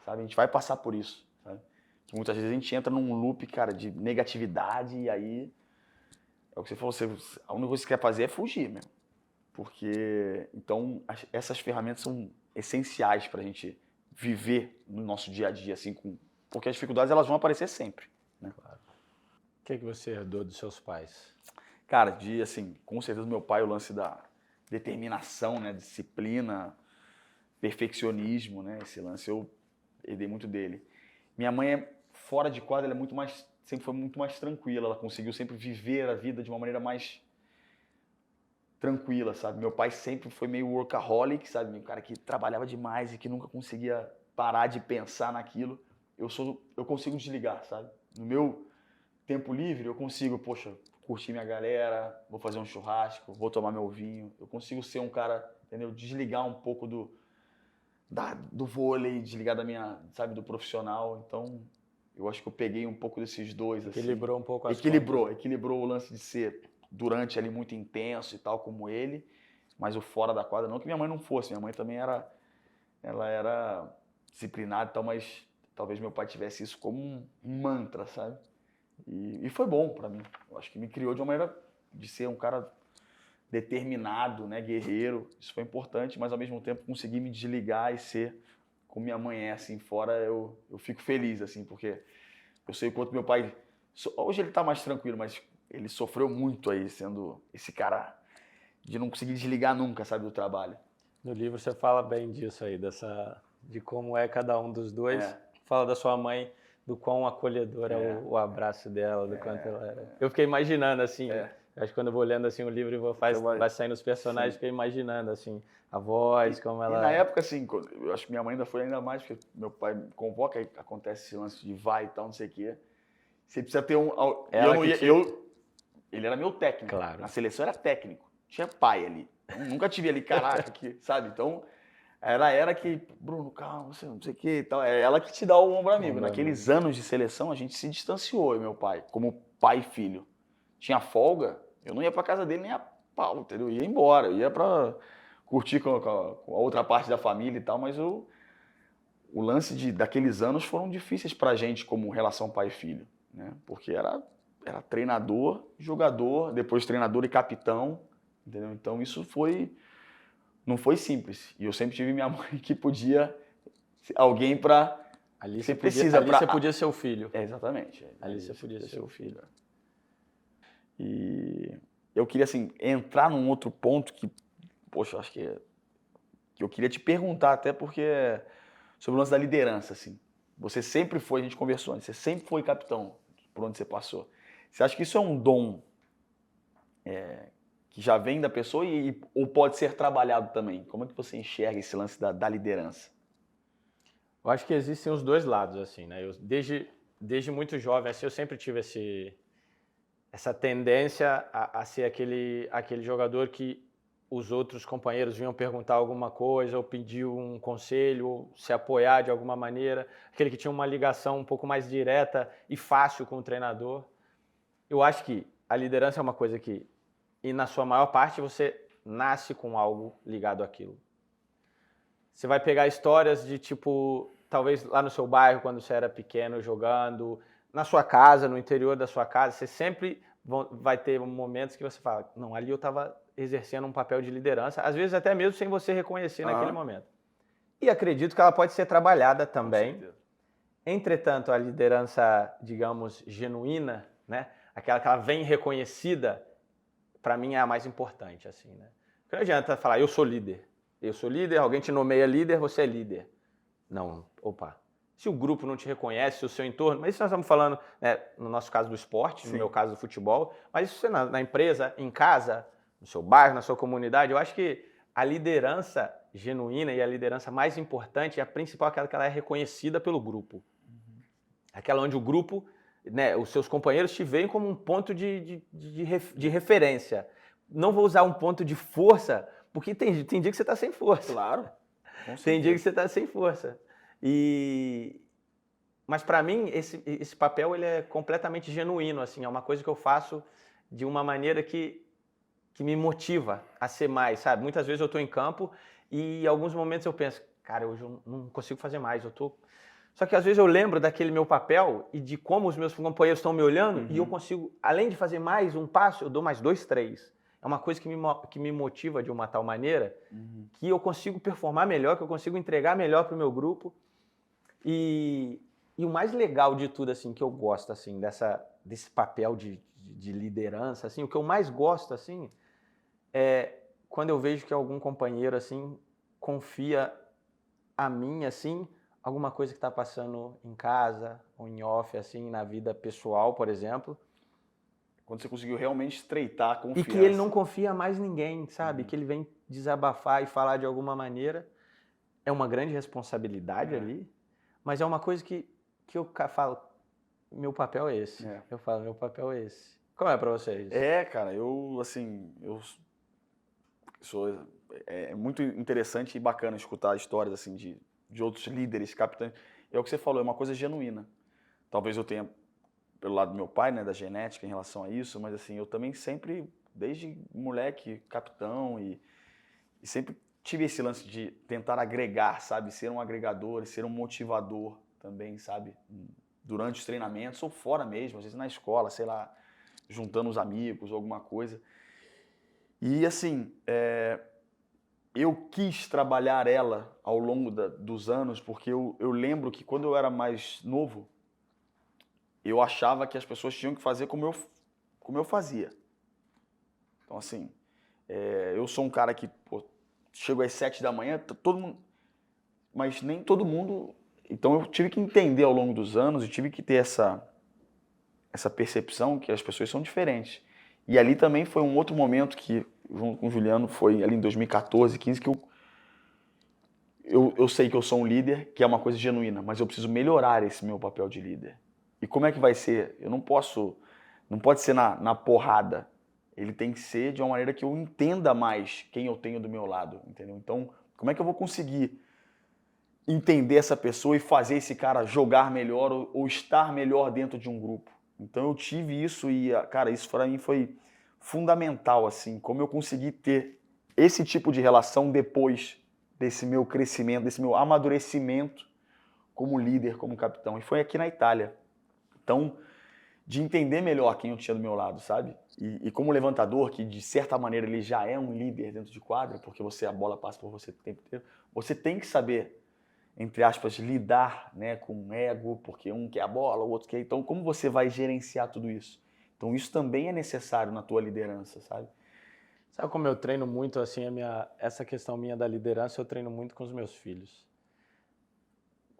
sabe? A gente vai passar por isso, sabe? Que muitas vezes a gente entra num loop, cara, de negatividade e aí é o que você falou, a única coisa que você quer fazer é fugir, mesmo. Porque, então, essas ferramentas são essenciais pra gente viver no nosso dia a dia, assim, porque as dificuldades elas vão aparecer sempre, né? Claro. O que você herdou dos seus pais? Cara, assim, com certeza meu pai, o lance da determinação, né, disciplina, perfeccionismo, né, esse lance eu herdei muito dele. Minha mãe, fora de quadra, ela é muito mais, sempre foi muito mais tranquila, ela conseguiu sempre viver a vida de uma maneira mais tranquila, sabe? Meu pai sempre foi meio workaholic, sabe? Um cara que trabalhava demais e que nunca conseguia parar de pensar naquilo. Eu consigo desligar, sabe? No meu tempo livre, eu consigo, poxa, curtir minha galera, vou fazer um churrasco, vou tomar meu vinho. Eu consigo ser um cara, entendeu? Desligar um pouco do vôlei, desligar da minha, sabe, do profissional. Então, eu acho que eu peguei um pouco desses dois, assim. Equilibrou um pouco as Equilibrou o lance de ser durante ali muito intenso e tal, como ele, mas o fora da quadra, não que minha mãe não fosse, minha mãe também ela era disciplinada e tal, mas talvez meu pai tivesse isso como um mantra, sabe? E foi bom pra mim. Eu acho que me criou de uma maneira de ser um cara determinado, né, guerreiro. Isso foi importante, mas ao mesmo tempo conseguir me desligar e ser como minha mãe é, assim, fora eu fico feliz, assim, porque eu sei o quanto meu pai... Hoje ele tá mais tranquilo, mas ele sofreu muito aí, sendo esse cara de não conseguir desligar nunca, sabe, do trabalho. No livro você fala bem disso aí, de como é cada um dos dois. Fala da sua mãe, do quão acolhedor é o abraço dela, do quanto ela era. Eu fiquei imaginando, assim, acho que quando eu vou lendo assim, o livro e vai saindo os personagens, fiquei imaginando, assim, a voz, como ela... E na época, assim, eu acho que minha mãe ainda foi ainda mais, porque meu pai me convoca, aí acontece esse lance de vai e tal, não sei o quê. Você precisa ter um... Ele era meu técnico. Claro. Na seleção era técnico. Tinha pai ali. Então, nunca tive ali, caraca, sabe? Então, era que, Bruno, calma, você não sei o que e tal. É ela que te dá o ombro amigo. Naqueles anos de seleção, a gente se distanciou, eu e meu pai, como pai e filho. Tinha folga, eu não ia pra casa dele nem a pau, entendeu? Eu ia embora, eu ia pra curtir com a outra parte da família e tal, mas o lance daqueles anos foram difíceis pra gente como relação pai e filho, né? Porque era treinador, jogador, depois treinador e capitão, entendeu? Então isso não foi simples. E eu sempre tive minha mãe que podia, alguém pra... Ali você você podia ser o filho. Exatamente. Ali você podia ser o filho. E eu queria, assim, entrar num outro ponto que, poxa, acho que eu queria te perguntar até porque sobre o lance da liderança, assim. Você sempre foi, a gente conversou antes, você sempre foi capitão por onde você passou. Você acha que isso é um dom que já vem da pessoa ou pode ser trabalhado também? Como é que você enxerga esse lance da liderança? Eu acho que existem os dois lados, assim, né? Desde muito jovem, assim, eu sempre tive essa tendência a ser aquele jogador que os outros companheiros vinham perguntar alguma coisa, ou pedir um conselho, ou se apoiar de alguma maneira, aquele que tinha uma ligação um pouco mais direta e fácil com o treinador. Eu acho que a liderança é uma coisa que, e na sua maior parte, você nasce com algo ligado àquilo. Você vai pegar histórias de tipo, talvez lá no seu bairro, quando você era pequeno, jogando, na sua casa, no interior da sua casa, você sempre vai ter momentos que você fala, não, ali eu estava exercendo um papel de liderança, às vezes até mesmo sem você reconhecer naquele momento. E acredito que ela pode ser trabalhada também. Entretanto, a liderança, digamos, genuína, né? Aquela que ela vem reconhecida, para mim é a mais importante, assim, né? Porque não adianta falar, eu sou líder, alguém te nomeia líder, você é líder. Não, opa. Se o grupo não te reconhece, se o seu entorno, mas isso nós estamos falando, né, no nosso caso do esporte, no meu caso do futebol, mas isso na empresa, em casa, no seu bairro, na sua comunidade, eu acho que a liderança genuína e a liderança mais importante, a principal, é aquela que ela é reconhecida pelo grupo. Aquela onde o grupo, né, os seus companheiros te veem como um ponto de referência. Não vou usar um ponto de força, porque tem dia que você está sem força. Claro. Tem dia que você está sem força. Mas para mim, esse papel ele é completamente genuíno. Assim, é uma coisa que eu faço de uma maneira que me motiva a ser mais, sabe? Muitas vezes eu estou em campo e em alguns momentos eu penso, cara, hoje eu não consigo fazer mais, Só que às vezes eu lembro daquele meu papel e de como os meus companheiros estão me olhando e eu consigo, além de fazer mais um passo, eu dou mais 2, 3. É uma coisa que me motiva de uma tal maneira que eu consigo performar melhor, que eu consigo entregar melhor para o meu grupo. E o mais legal de tudo, assim, que eu gosto, assim, desse papel de liderança, assim, o que eu mais gosto, assim, é quando eu vejo que algum companheiro, assim, confia a mim, assim, alguma coisa que está passando em casa ou em off, assim, na vida pessoal, por exemplo. Quando você conseguiu realmente estreitar a confiança. E que ele não confia mais em ninguém, sabe? Que ele vem desabafar e falar de alguma maneira. É uma grande responsabilidade ali, mas é uma coisa que eu falo, meu papel é esse. Eu falo, meu papel é esse. Como é pra vocês? Cara, eu sou... É muito interessante e bacana escutar histórias, assim, de outros líderes, capitães. É o que você falou, é uma coisa genuína. Talvez eu tenha, pelo lado do meu pai, né, da genética em relação a isso, mas, assim, eu também sempre, desde moleque, capitão e sempre tive esse lance de tentar agregar, sabe? Ser um agregador, ser um motivador também, sabe? Durante os treinamentos ou fora mesmo, às vezes na escola, sei lá, juntando os amigos ou alguma coisa. E assim, eu quis trabalhar ela ao longo dos anos, porque eu lembro que quando eu era mais novo, eu achava que as pessoas tinham que fazer como eu fazia. Então assim, eu sou um cara que chego às 7 da manhã, todo mundo, mas nem todo mundo. Então eu tive que entender ao longo dos anos e tive que ter essa percepção que as pessoas são diferentes. E ali também foi um outro momento que, junto com o Juliano, foi ali em 2014, 15, que eu sei que eu sou um líder, que é uma coisa genuína, mas eu preciso melhorar esse meu papel de líder. E como é que vai ser? Eu não pode ser na porrada. Ele tem que ser de uma maneira que eu entenda mais quem eu tenho do meu lado, entendeu? Então, como é que eu vou conseguir entender essa pessoa e fazer esse cara jogar melhor ou estar melhor dentro de um grupo? Então eu tive isso e, cara, isso para mim foi fundamental, assim, como eu consegui ter esse tipo de relação depois desse meu crescimento, desse meu amadurecimento como líder, como capitão. E foi aqui na Itália. Então, de entender melhor quem eu tinha do meu lado, sabe? E como levantador, que de certa maneira ele já é um líder dentro de quadra, porque a bola passa por você o tempo inteiro, você tem que saber, entre aspas, lidar, né, com ego, porque um quer a bola, o outro quer. Então, como você vai gerenciar tudo isso? Então, isso também é necessário na tua liderança, sabe? Sabe como eu treino muito, assim, essa questão minha da liderança, eu treino muito com os meus filhos.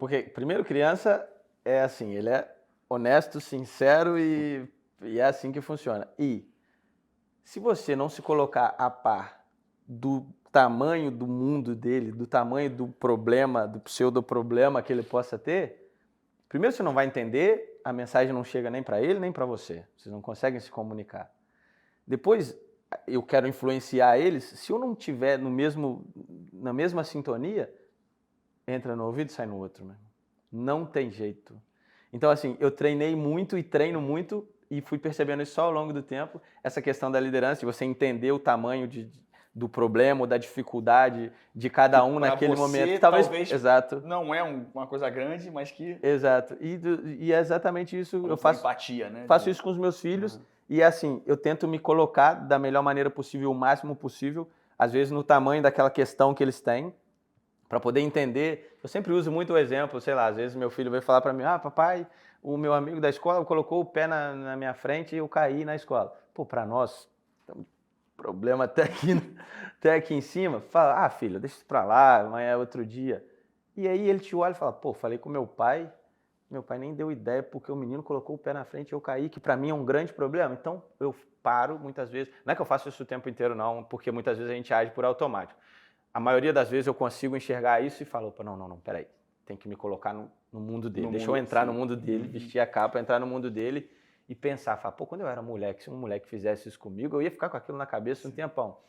Porque, primeiro, criança é assim, ele é honesto, sincero e é assim que funciona. E se você não se colocar a par do tamanho do mundo dele, do tamanho do problema, do pseudo-problema que ele possa ter, primeiro você não vai entender, a mensagem não chega nem para ele, nem para você. Vocês não conseguem se comunicar. Depois, eu quero influenciar eles, se eu não tiver na mesma sintonia, entra no ouvido e sai no outro, né? Não tem jeito. Então, assim, eu treinei muito e treino muito e fui percebendo isso só ao longo do tempo, essa questão da liderança, de você entender o tamanho do problema ou da dificuldade de cada um naquele momento. Talvez exato. não é uma coisa grande, mas que... Exato. E é exatamente isso. Eu faço empatia, né? Faço isso com os meus filhos e, assim, eu tento me colocar da melhor maneira possível, o máximo possível, às vezes no tamanho daquela questão que eles têm, para poder entender. Eu sempre uso muito o exemplo, sei lá, às vezes meu filho veio falar para mim, papai, o meu amigo da escola colocou o pé na minha frente e eu caí na escola. Pô, para nós, problema até aqui em cima, fala, filho, deixa isso para lá, amanhã é outro dia. E aí ele te olha e fala, pô, falei com meu pai nem deu ideia porque o menino colocou o pé na frente e eu caí, que para mim é um grande problema. Então eu paro muitas vezes, não é que eu faço isso o tempo inteiro não, porque muitas vezes a gente age por automático. A maioria das vezes eu consigo enxergar isso e falo, opa, não, peraí, tem que me colocar no mundo dele, deixa eu entrar no mundo dele, vestir a capa, entrar no mundo dele e pensar, falar, pô, quando eu era moleque, se um moleque fizesse isso comigo, eu ia ficar com aquilo na cabeça um tempão.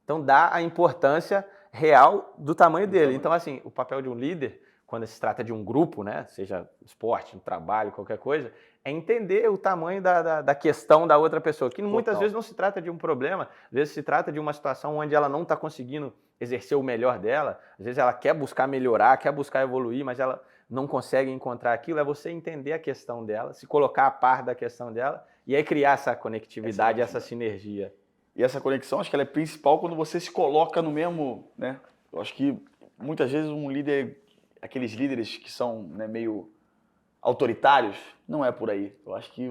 Então dá a importância real do tamanho dele. Então, assim, o papel de um líder, quando se trata de um grupo, né, seja esporte, um trabalho, qualquer coisa, é entender o tamanho da questão da outra pessoa, que muitas vezes não se trata de um problema, às vezes se trata de uma situação onde ela não está conseguindo exercer o melhor dela, às vezes ela quer buscar melhorar, quer buscar evoluir, mas ela não consegue encontrar aquilo, é você entender a questão dela, se colocar a par da questão dela e aí criar essa conectividade, essa sinergia. E essa conexão, acho que ela é principal quando você se coloca no mesmo, né? Eu acho que muitas vezes um líder, aqueles líderes que são, né, meio autoritários, não é por aí. Eu acho que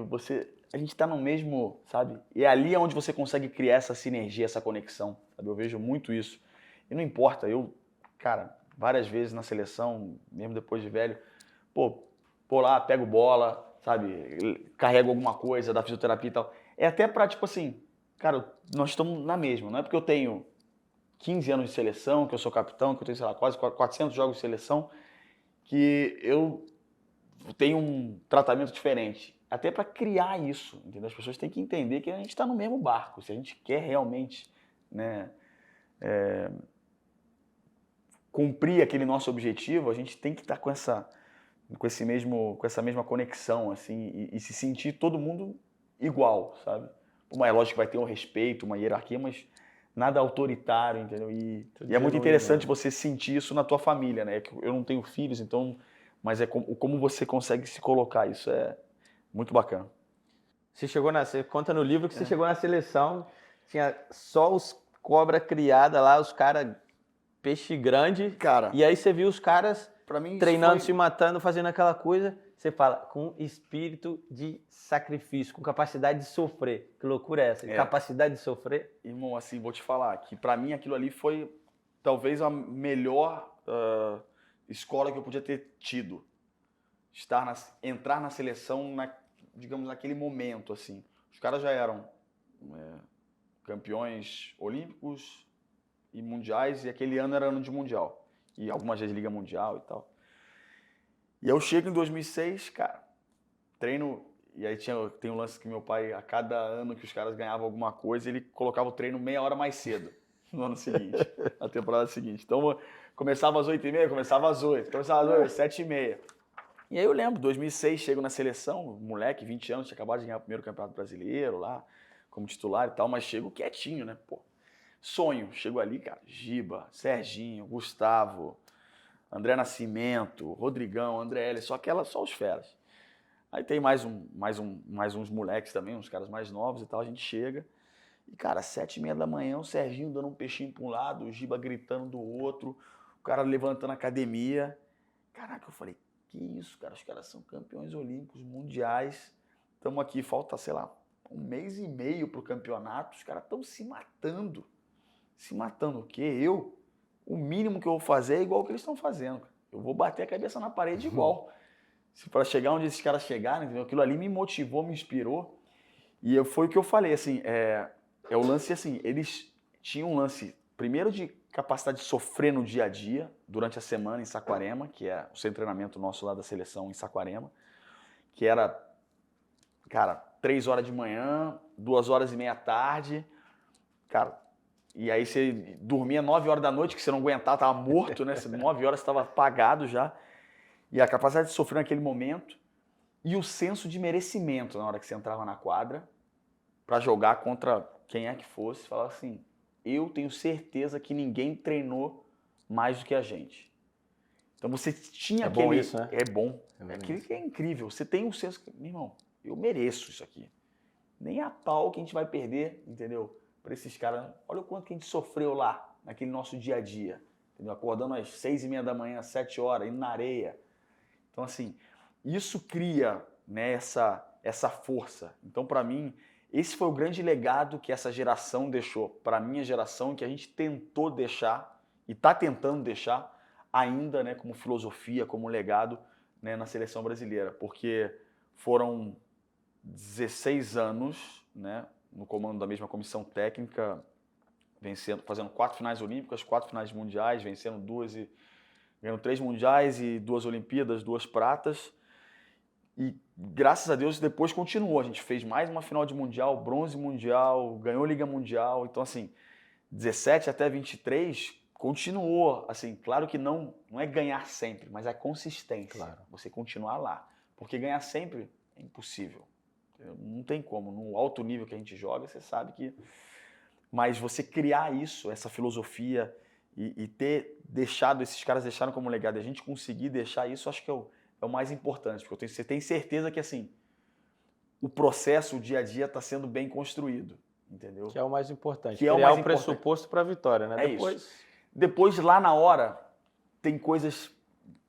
a gente está no mesmo, sabe? E é ali onde você consegue criar essa sinergia, essa conexão, sabe? Eu vejo muito isso. E não importa, cara, várias vezes na seleção, mesmo depois de velho, pô lá, pego bola, sabe? Carrego alguma coisa da fisioterapia e tal. É até pra, tipo assim, cara, nós estamos na mesma. Não é porque eu tenho 15 anos de seleção, que eu sou capitão, que eu tenho, sei lá, quase 400 jogos de seleção, que eu tenho um tratamento diferente. Até para criar isso, entendeu? As pessoas têm que entender que a gente está no mesmo barco. Se a gente quer realmente, né, cumprir aquele nosso objetivo, a gente tem que estar com essa mesma conexão, assim, e se sentir todo mundo igual, sabe? É lógico que vai ter um respeito, uma hierarquia, mas nada autoritário, entendeu? E é muito interessante você sentir isso na tua família, né? Eu não tenho filhos, então, mas é como você consegue se colocar, isso é muito bacana. Você conta no livro que você chegou na seleção, tinha só os cobra criada lá, os caras peixe grande, cara, e aí você viu os caras pra mim, treinando, se matando, fazendo aquela coisa, você fala, com espírito de sacrifício, com capacidade de sofrer. Que loucura é essa? Capacidade de sofrer? Irmão, assim, vou te falar que pra mim aquilo ali foi talvez a melhor escola que eu podia ter tido. Entrar na seleção, digamos, naquele momento, assim. Os caras já eram campeões olímpicos e mundiais, e aquele ano era ano de mundial. E algumas vezes Liga Mundial e tal. E eu chego em 2006, cara, treino, e aí tem um lance que meu pai, a cada ano que os caras ganhavam alguma coisa, ele colocava o treino meia hora mais cedo, no ano seguinte, na temporada seguinte. Então, começava às 8h30, começava às 8, começava às 8, 7h30. E aí eu lembro, 2006, chego na seleção, moleque, 20 anos, tinha acabado de ganhar o primeiro campeonato brasileiro lá, como titular e tal, mas chego quietinho, né, pô. Sonho, chego ali, cara, Giba, Serginho, Gustavo, André Nascimento, Rodrigão, André Hélio, só os feras. Aí tem mais uns moleques também, uns caras mais novos e tal, a gente chega. E, cara, 7h30 da manhã, o Serginho dando um peixinho para um lado, o Giba gritando do outro, o cara levantando a academia. Caraca, eu falei, que isso, cara, os caras são campeões olímpicos, mundiais. Estamos aqui, falta, sei lá, 1 mês e meio pro campeonato, os caras estão se matando. Se matando o quê? O mínimo que eu vou fazer é igual o que eles estão fazendo. eu vou bater a cabeça na parede igual. Para chegar onde esses caras chegaram, entendeu? Aquilo ali me motivou, me inspirou. E foi o que eu falei, assim, o lance, assim, eles tinham um lance, primeiro de capacidade de sofrer no dia a dia, durante a semana em Saquarema, que é o centro de treinamento nosso lá da seleção em Saquarema, que era, cara, 3 horas de manhã, 2 horas e meia à tarde, cara, e aí você dormia 9 horas da noite, que você não aguentava, tava morto, né? 9 horas você estava apagado já. E a capacidade de sofrer naquele momento e o senso de merecimento na hora que você entrava na quadra para jogar contra quem é que fosse, falava assim, eu tenho certeza que ninguém treinou mais do que a gente. Então você tinha aquele... bom isso, né? É bom. Aquilo que é incrível. Você tem um senso que, meu irmão, eu mereço isso aqui. Nem a pau que a gente vai perder, entendeu? Para esses caras. Olha o quanto que a gente sofreu lá, naquele nosso dia a dia. Entendeu? Acordando às 6h30 da manhã, 7 horas, indo na areia. Então, assim, isso cria, né, essa força. Então, para mim, esse foi o grande legado que essa geração deixou. Para a minha geração, que a gente tentou deixar e está tentando deixar ainda, né, como filosofia, como legado, né, na seleção brasileira. Porque foram 16 anos, né, no comando da mesma comissão técnica, fazendo 4 finais olímpicas, 4 finais mundiais, vencendo 2 e ganhando 3 mundiais e 2 Olimpíadas, 2 pratas. E graças a Deus depois continuou. A gente fez mais uma final de mundial, bronze mundial, ganhou Liga Mundial. Então, assim, 17 até 23 continuou. Assim, claro que não é ganhar sempre, mas é consistência. Claro. Você continuar lá. Porque ganhar sempre é impossível. Não tem como. No alto nível que a gente joga, você sabe que... Mas você criar isso, essa filosofia e ter deixado, esses caras deixaram como legado, a gente conseguir deixar isso, acho que é o mais importante. Porque você tem certeza que, assim, o processo, o dia a dia está sendo bem construído. Entendeu? Que é o mais importante. Que é criar o mais pressuposto para a vitória, né? Depois, lá na hora, tem coisas,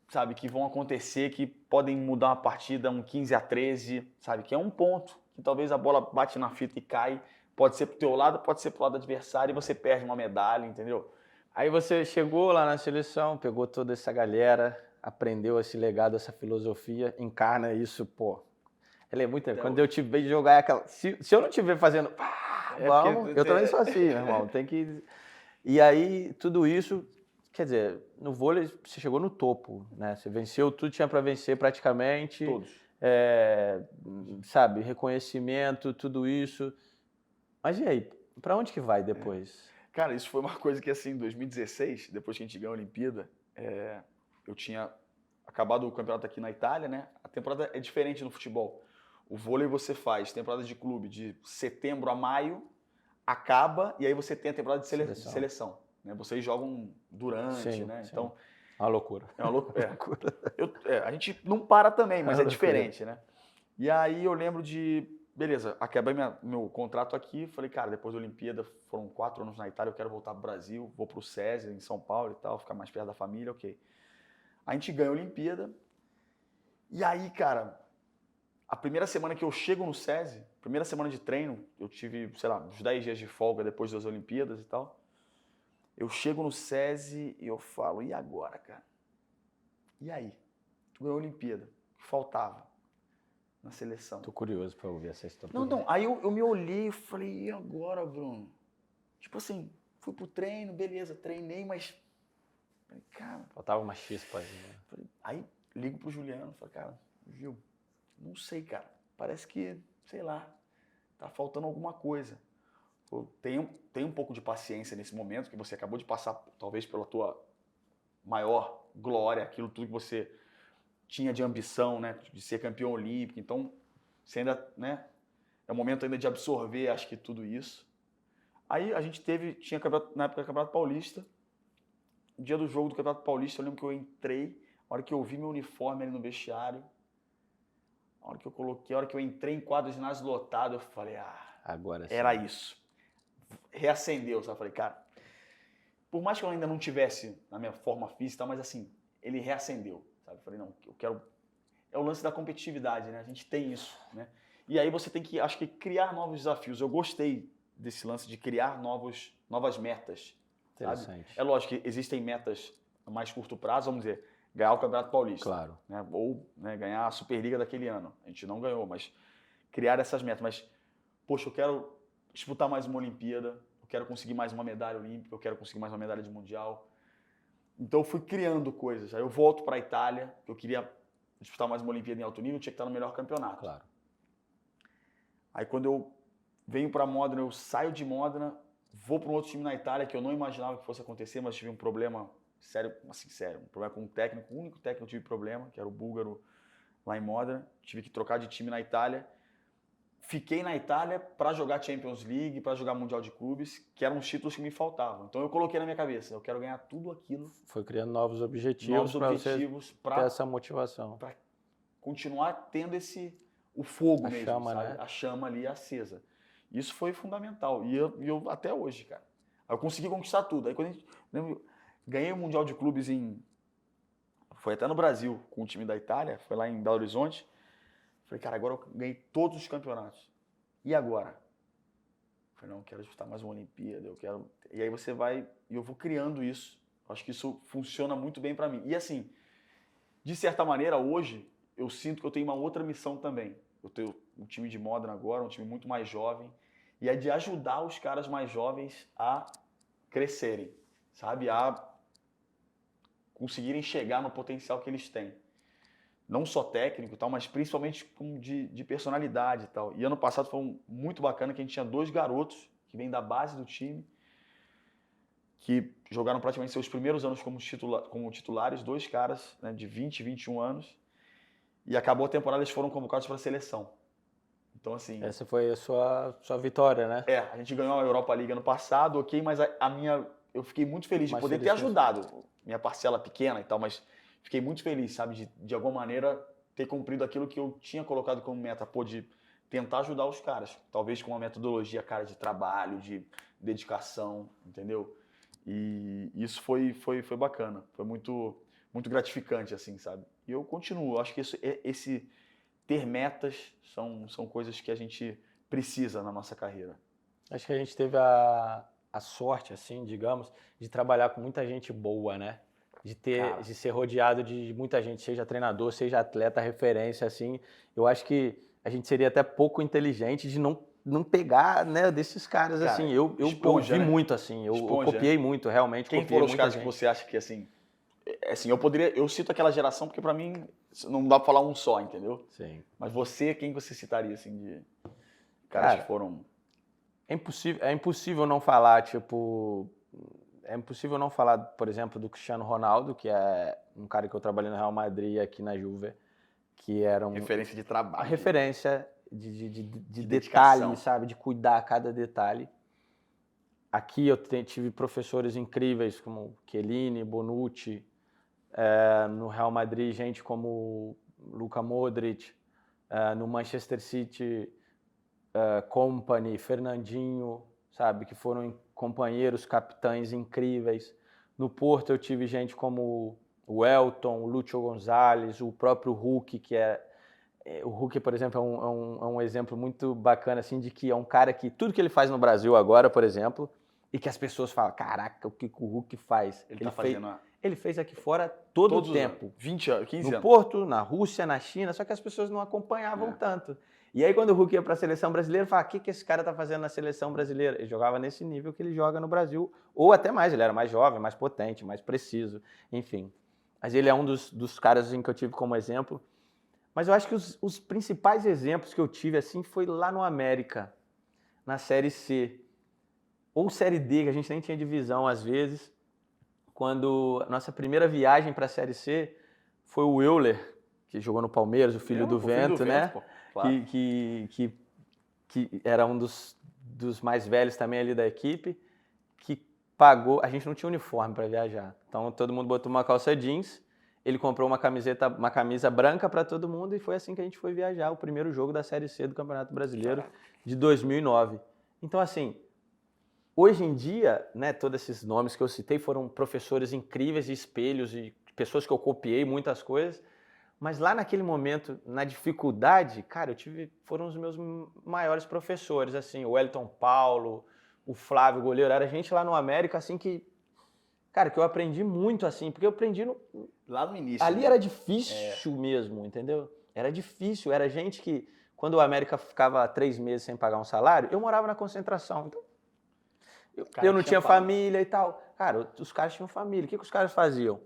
sabe, que vão acontecer que podem mudar uma partida, um 15-13, sabe, que é um ponto, que talvez a bola bate na fita e cai, pode ser pro teu lado, pode ser pro lado do adversário e você perde uma medalha, entendeu? Aí você chegou lá na seleção, pegou toda essa galera, aprendeu esse legado, essa filosofia, encarna isso, pô. Ela é muito... Quando eu te vejo jogar aquela... Se eu não te ver fazendo... vamos, eu também sou assim, meu irmão. Tem que... E aí, tudo isso... Quer dizer, no vôlei você chegou no topo, né? Você venceu tudo, tinha para vencer praticamente. Todos. Sabe, reconhecimento, tudo isso. Mas e aí, para onde que vai depois? Cara, isso foi uma coisa que, assim, em 2016, depois que a gente ganhou a Olimpíada, eu tinha acabado o campeonato aqui na Itália, né? A temporada é diferente no futebol. O vôlei você faz temporada de clube de setembro a maio, acaba, e aí você tem a temporada de seleção. Né? Vocês jogam durante, sim, né? Sim. Então, é uma loucura. É uma loucura. A gente não para também, mas é diferente, né? E aí eu lembro de... Beleza, acabei meu contrato aqui, falei, cara, depois da Olimpíada, foram 4 anos na Itália, eu quero voltar pro Brasil, vou pro SESI, em São Paulo e tal, ficar mais perto da família, ok. A gente ganha a Olimpíada, e aí, cara, a primeira semana que eu chego no SESI, primeira semana de treino, eu tive, sei lá, uns 10 dias de folga depois das Olimpíadas e tal, eu chego no SESI e eu falo, e agora, cara? E aí? Tu ganhou a Olimpíada, o que faltava na seleção? Tô curioso pra ouvir essa história. Não, aí eu me olhei e falei, e agora, Bruno? Tipo assim, fui pro treino, beleza, treinei, mas... Falei, cara... Faltava uma chispa aí, né? Aí ligo pro Juliano, falei, cara, Gil, não sei, cara, parece que, sei lá, tá faltando alguma coisa. Tem um pouco de paciência nesse momento, que você acabou de passar, talvez, pela tua maior glória, aquilo tudo que você tinha de ambição, né, de ser campeão olímpico. Então, você ainda, né, é o momento ainda de absorver, acho que tudo isso. Aí a gente tinha na época do Campeonato Paulista, no dia do jogo do Campeonato Paulista, eu lembro que eu entrei, a hora que eu vi meu uniforme ali no vestiário, a hora que eu coloquei, a hora que eu entrei em quadro de ginásio lotado, eu falei, agora sim. Era isso. Reacendeu, sabe? Eu falei, cara, por mais que eu ainda não tivesse na minha forma física, mas assim, ele reacendeu, sabe? Eu falei, não, eu quero... É o lance da competitividade, né? A gente tem isso, né? E aí você tem que, acho que, criar novos desafios. Eu gostei desse lance de criar novas metas, sabe? É lógico que existem metas a mais curto prazo, vamos dizer, ganhar o Campeonato Paulista. Claro. Né? Ou, né, ganhar a Superliga daquele ano. A gente não ganhou, mas criar essas metas. Mas, poxa, eu quero disputar mais uma Olimpíada, eu quero conseguir mais uma medalha olímpica, eu quero conseguir mais uma medalha de Mundial. Então eu fui criando coisas. Aí eu volto para a Itália, que eu queria disputar mais uma Olimpíada em alto nível, eu tinha que estar no melhor campeonato. Claro. Aí quando eu venho para Modena, eu saio de Modena, vou para um outro time na Itália que eu não imaginava que fosse acontecer, mas tive um problema sério, assim, sério, um problema com um técnico, o único técnico que eu tive problema, que era o búlgaro lá em Modena, tive que trocar de time na Itália. Fiquei na Itália para jogar Champions League, para jogar Mundial de Clubes, que eram os títulos que me faltavam. Então eu coloquei na minha cabeça, eu quero ganhar tudo aquilo. Foi criando novos objetivos para você ter essa motivação. Para continuar tendo o fogo a mesmo, chama, sabe? Né? A chama ali acesa. Isso foi fundamental. E eu até hoje, cara. Eu consegui conquistar tudo. Aí quando ganhei o Mundial de Clubes foi até no Brasil, com o time da Itália, foi lá em Belo Horizonte. Falei, cara, agora eu ganhei todos os campeonatos. E agora? Falei, não, eu quero disputar mais uma Olimpíada, eu quero... E aí você vai... E eu vou criando isso. Acho que isso funciona muito bem pra mim. E assim, de certa maneira, hoje, eu sinto que eu tenho uma outra missão também. Eu tenho um time de Modena agora, um time muito mais jovem. E é de ajudar os caras mais jovens a crescerem, sabe? A conseguirem chegar no potencial que eles têm. Não só técnico e tal, mas principalmente de personalidade e tal. E ano passado foi muito bacana que a gente tinha 2 garotos que vêm da base do time, que jogaram praticamente seus primeiros anos como titulares, 2 caras, né, de 20 e 21 anos, e acabou a temporada, eles foram convocados para a seleção. Então, assim... Essa foi a sua vitória, né? A gente ganhou a Europa League ano passado, ok, mas eu fiquei muito feliz de poder ter ajudado. Minha parcela pequena e tal, mas... Fiquei muito feliz, sabe, de alguma maneira ter cumprido aquilo que eu tinha colocado como meta, de tentar ajudar os caras, talvez com uma metodologia, cara, de trabalho, de dedicação, entendeu? E isso foi bacana, foi muito, muito gratificante, assim, sabe? E eu continuo, acho que esse ter metas são coisas que a gente precisa na nossa carreira. Acho que a gente teve a sorte, assim, digamos, de trabalhar com muita gente boa, né? De ser rodeado de muita gente, seja treinador, seja atleta, referência, assim. Eu acho que a gente seria até pouco inteligente de não pegar, né, desses caras, cara, assim. Eu ouvi, né? Muito, assim. Eu copiei, né? Muito, realmente. Quem foram os caras que você acha que, assim, eu cito aquela geração porque pra mim não dá pra falar um só, entendeu? Sim. Mas quem você citaria, assim, de caras que foram... É impossível não falar, tipo... É impossível não falar, por exemplo, do Cristiano Ronaldo, que é um cara que eu trabalhei no Real Madrid e aqui na Juve, que era referência de trabalho. Uma referência de detalhe, sabe? De cuidar cada detalhe. Aqui eu tive professores incríveis como Chiellini, Bonucci, no Real Madrid, gente como Luka Modric, no Manchester City, Kompany, Fernandinho, sabe? Que foram companheiros, capitães incríveis. No Porto eu tive gente como o Elton, o Lúcio Gonzalez, o próprio Hulk, que o Hulk, por exemplo, é um exemplo muito bacana, assim, de que é um cara que tudo que ele faz no Brasil agora, por exemplo, e que as pessoas falam, caraca, o que o Hulk faz? Ele fez aqui fora todo o tempo. 20 anos, 15 anos. No Porto, na Rússia, na China, só que as pessoas não acompanhavam tanto. E aí quando o Hulk ia para a seleção brasileira, falava, o que esse cara tá fazendo na seleção brasileira? Ele jogava nesse nível que ele joga no Brasil, ou até mais, ele era mais jovem, mais potente, mais preciso, enfim. Mas ele é um dos caras assim, que eu tive como exemplo. Mas eu acho que os principais exemplos que eu tive assim foi lá no América, na Série C, ou Série D, que a gente nem tinha divisão às vezes, quando a nossa primeira viagem para a Série C foi o Euler, que jogou no Palmeiras, o filho do Vento, né? Claro. Que era um dos mais velhos também ali da equipe, que pagou... A gente não tinha uniforme para viajar, então todo mundo botou uma calça jeans, ele comprou uma camisa branca para todo mundo e foi assim que a gente foi viajar, o primeiro jogo da Série C do Campeonato Brasileiro de 2009. Então, assim, hoje em dia, né, todos esses nomes que eu citei foram professores incríveis, espelhos e pessoas que eu copiei muitas coisas, mas lá naquele momento, na dificuldade, cara, foram os meus maiores professores, assim, o Wellington Paulo, o Flávio, goleiro, era gente lá no América, assim, que Cara, que eu aprendi muito assim, porque eu aprendi Lá no início. ali né? era difícil mesmo, entendeu? Era difícil, era gente que, quando o América ficava 3 meses sem pagar um salário, eu morava na concentração, então Cara eu não que tinha tinha pago. família e tal. Cara, os caras tinham família, o que os caras faziam?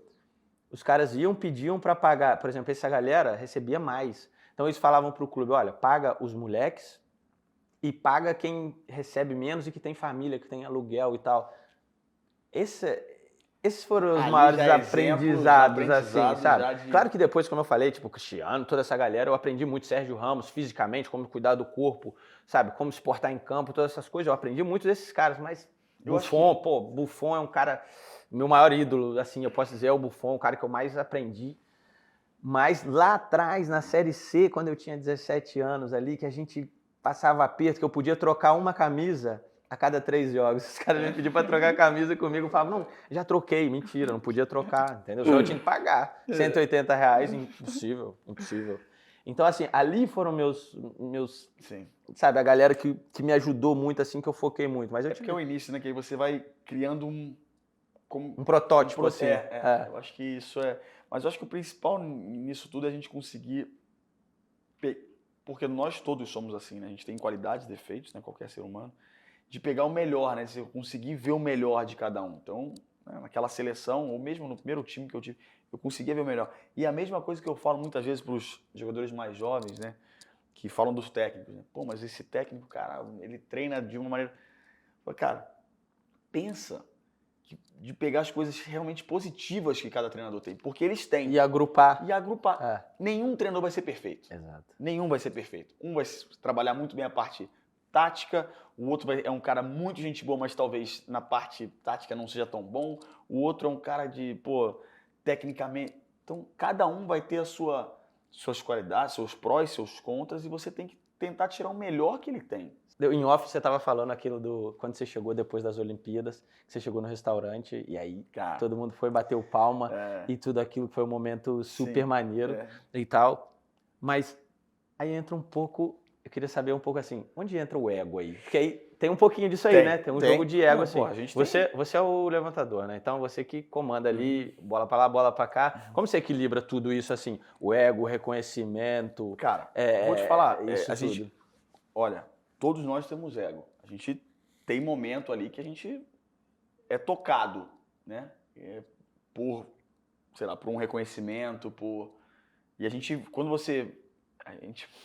Os caras pediam para pagar, por exemplo, essa galera recebia mais. Então eles falavam pro clube, olha, paga os moleques e paga quem recebe menos e que tem família, que tem aluguel e tal. Esses foram os Ali maiores já é aprendizados, assim, sabe? já de... Claro que depois, como eu falei, tipo, Cristiano, toda essa galera, eu aprendi muito, Sérgio Ramos, fisicamente, como cuidar do corpo, sabe? Como se portar em campo, todas essas coisas, eu aprendi muito desses caras, mas Eu acho Buffon, pô, Buffon é um cara, meu maior ídolo, assim, eu posso dizer, é o Buffon, o cara que eu mais aprendi. Mas lá atrás, na Série C, quando eu tinha 17 anos ali, que a gente passava aperto, que eu podia trocar uma camisa a cada 3 jogos. Os caras me pediam para trocar a camisa comigo, eu falava, não, já troquei, mentira, não podia trocar, entendeu? Só eu tinha que pagar. R$ 180, impossível, impossível. Então, assim, ali foram meus Sim. sabe, a galera que me ajudou muito, assim, que eu foquei muito. Mas eu Porque é tive o início, né? Que aí você vai criando um protótipo, assim. Eu acho que isso é... Mas eu acho que o principal nisso tudo é a gente conseguir... Porque nós todos somos assim, né? A gente tem qualidades, defeitos, né? Qualquer ser humano. De pegar o melhor, né? De conseguir ver o melhor de cada um. Então, né? Naquela seleção, ou mesmo no primeiro time que eu tive, eu conseguia ver o melhor. E a mesma coisa que eu falo muitas vezes para os jogadores mais jovens, né? Que falam dos técnicos, né? Pô, mas esse técnico, cara, ele treina de uma maneira... Cara, pensa de pegar as coisas realmente positivas que cada treinador tem, porque eles têm. E agrupar. E agrupar. É. Nenhum treinador vai ser perfeito. Exato. Nenhum vai ser perfeito. Um vai trabalhar muito bem a parte tática, o outro é um cara muito gente boa, mas talvez na parte tática não seja tão bom. O outro é um cara de, tecnicamente... Então, cada um vai ter suas qualidades, seus prós, seus contras, e você tem que tentar tirar o melhor que ele tem. Em off, você estava falando aquilo quando você chegou depois das Olimpíadas, que você chegou no restaurante e aí Cara, todo mundo foi bateu palma e tudo aquilo que foi um momento super maneiro e tal. Mas aí entra um pouco, eu queria saber um pouco assim, onde entra o ego aí? Porque aí tem um pouquinho disso aí, né? Tem um jogo de ego assim. A gente você é o levantador, né? Então você que comanda ali, bola pra lá, bola pra cá. Como você equilibra tudo isso assim? O ego, o reconhecimento. Cara, vou te falar, isso tudo. Olha, todos nós temos ego. A gente tem momento ali que a gente é tocado, né? Por, sei lá, por um reconhecimento, E a gente, quando você...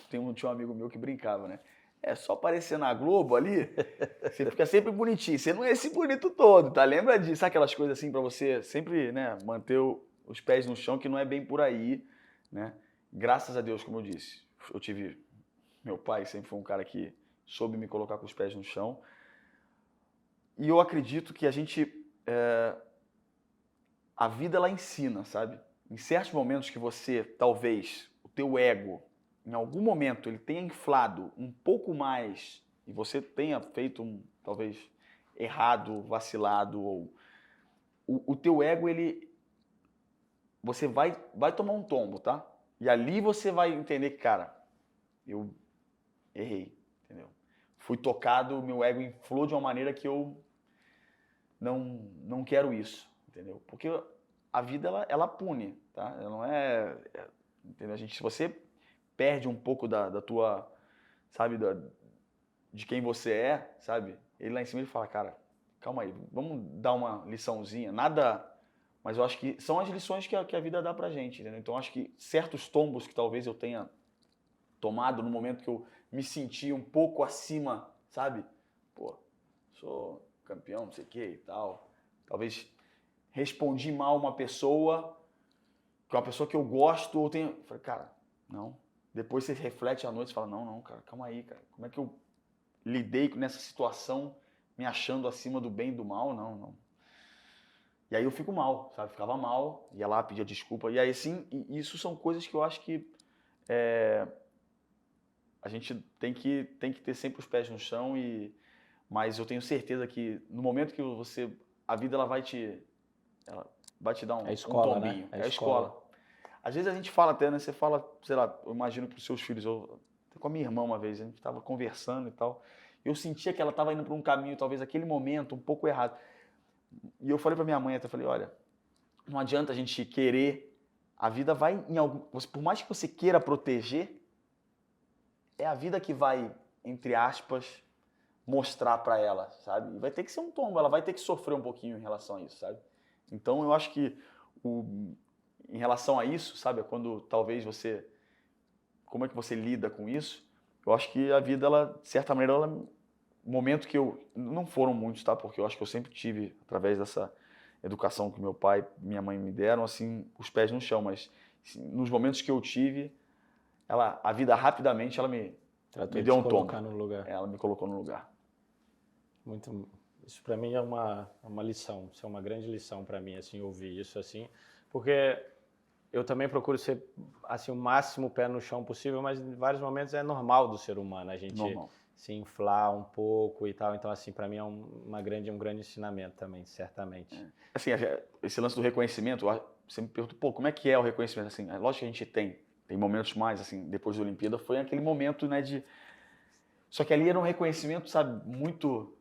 tinha um amigo meu que brincava, né? É só aparecer na Globo ali, você fica sempre bonitinho. Você não é esse bonito todo, tá? Lembra disso? Sabe aquelas coisas assim pra você sempre, né, manter os pés no chão, que não é bem por aí, né? Graças a Deus, como eu disse, eu tive... Meu pai sempre foi um cara que soube me colocar com os pés no chão. E eu acredito que a vida ela ensina, sabe? Em certos momentos que você, talvez, o teu ego, em algum momento, ele tenha inflado um pouco mais e você tenha feito talvez, errado, vacilado, ou o teu ego, você vai tomar um tombo, tá? E ali você vai entender que, cara, eu errei, entendeu? Fui tocado, meu ego inflou de uma maneira que eu não quero isso, entendeu? Porque a vida, ela pune, tá? Ela não entendeu? Se você perde um pouco da tua, sabe, de quem você é, sabe? Ele lá em cima, ele fala, cara, calma aí, vamos dar uma liçãozinha, nada... Mas eu acho que são as lições que a vida dá pra gente, entendeu? Então, acho que certos tombos que talvez eu tenha tomado no momento que eu me senti um pouco acima, sabe? Sou campeão, não sei o que e tal. Talvez respondi mal uma pessoa, que é uma pessoa que eu gosto, ou tenho... Falei, cara, não. Depois você reflete à noite e fala, não, cara, calma aí, cara. Como é que eu lidei nessa situação me achando acima do bem e do mal? Não. E aí eu fico mal, sabe? Ficava mal, ia lá, pedia desculpa. E aí, sim, isso são coisas que eu acho que a gente tem que ter sempre os pés no chão, mas eu tenho certeza que no momento que a vida ela vai te dar um tombinho. Né? É a escola. Às vezes a gente fala até, né? Você fala, sei lá, eu imagino para os seus filhos, até com a minha irmã uma vez, a gente estava conversando e tal, eu sentia que ela estava indo para um caminho, talvez aquele momento, um pouco errado. E eu falei pra minha mãe, até falei, olha, não adianta a gente querer, a vida vai em algum, por mais que você queira proteger, é a vida que vai, entre aspas, mostrar pra ela, sabe? E vai ter que ser um tombo, ela vai ter que sofrer um pouquinho em relação a isso, sabe? Então eu acho que em relação a isso, sabe, quando talvez você, como é que você lida com isso? Eu acho que a vida, ela, de certa maneira, ela, momento que eu, não foram muitos, tá? Porque eu acho que eu sempre tive, através dessa educação que meu pai e minha mãe me deram, assim, os pés no chão, mas assim, nos momentos que eu tive, ela, a vida rapidamente, ela me Tratou de deu te um tombo. colocar no lugar. Ela me colocou no lugar. Muito, isso para mim é uma lição, isso é uma grande lição para mim, assim, ouvir isso assim, porque eu também procuro ser, assim, o máximo pé no chão possível, mas em vários momentos é normal do ser humano, a gente Normal. se inflar um pouco e tal, então, assim, para mim é um grande ensinamento também, certamente. Assim, esse lance do reconhecimento, você me perguntou, pô, como é que é o reconhecimento? Assim, é lógico que a gente tem momentos mais, assim, depois da Olimpíada, foi aquele momento, né, de... Só que ali era um reconhecimento, sabe, muito...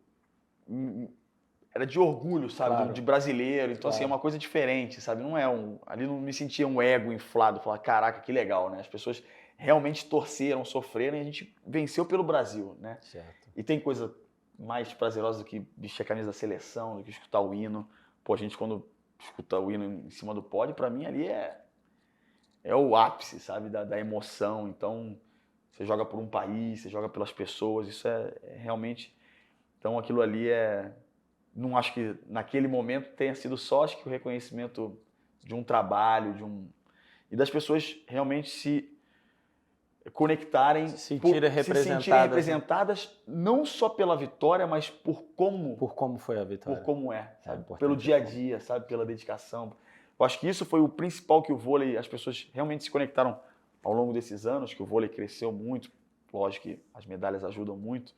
Era de orgulho, sabe, Claro, de brasileiro, então, assim, é claro. uma coisa diferente, sabe, não é ali não me sentia um ego inflado, falar, caraca, que legal, né, as pessoas realmente torceram, sofreram e a gente venceu pelo Brasil, né. Certo. E tem coisa mais prazerosa do que vestir a camisa da seleção, do que escutar o hino. Pô, a gente quando escuta o hino em cima do pódio, pra mim ali é o ápice, sabe, da emoção. Então, você joga por um país, você joga pelas pessoas, isso é realmente... Então, aquilo ali não acho que naquele momento tenha sido só, acho que o reconhecimento de um trabalho, e das pessoas realmente se conectarem, Se sentirem se sentirem representadas, né? representadas não só pela vitória, mas por como foi a vitória. sabe? Importante Pelo dia a como. dia, sabe? Pela dedicação. Eu acho que isso foi o principal que o vôlei, as pessoas realmente se conectaram ao longo desses anos, que o vôlei cresceu muito, lógico que as medalhas ajudam muito,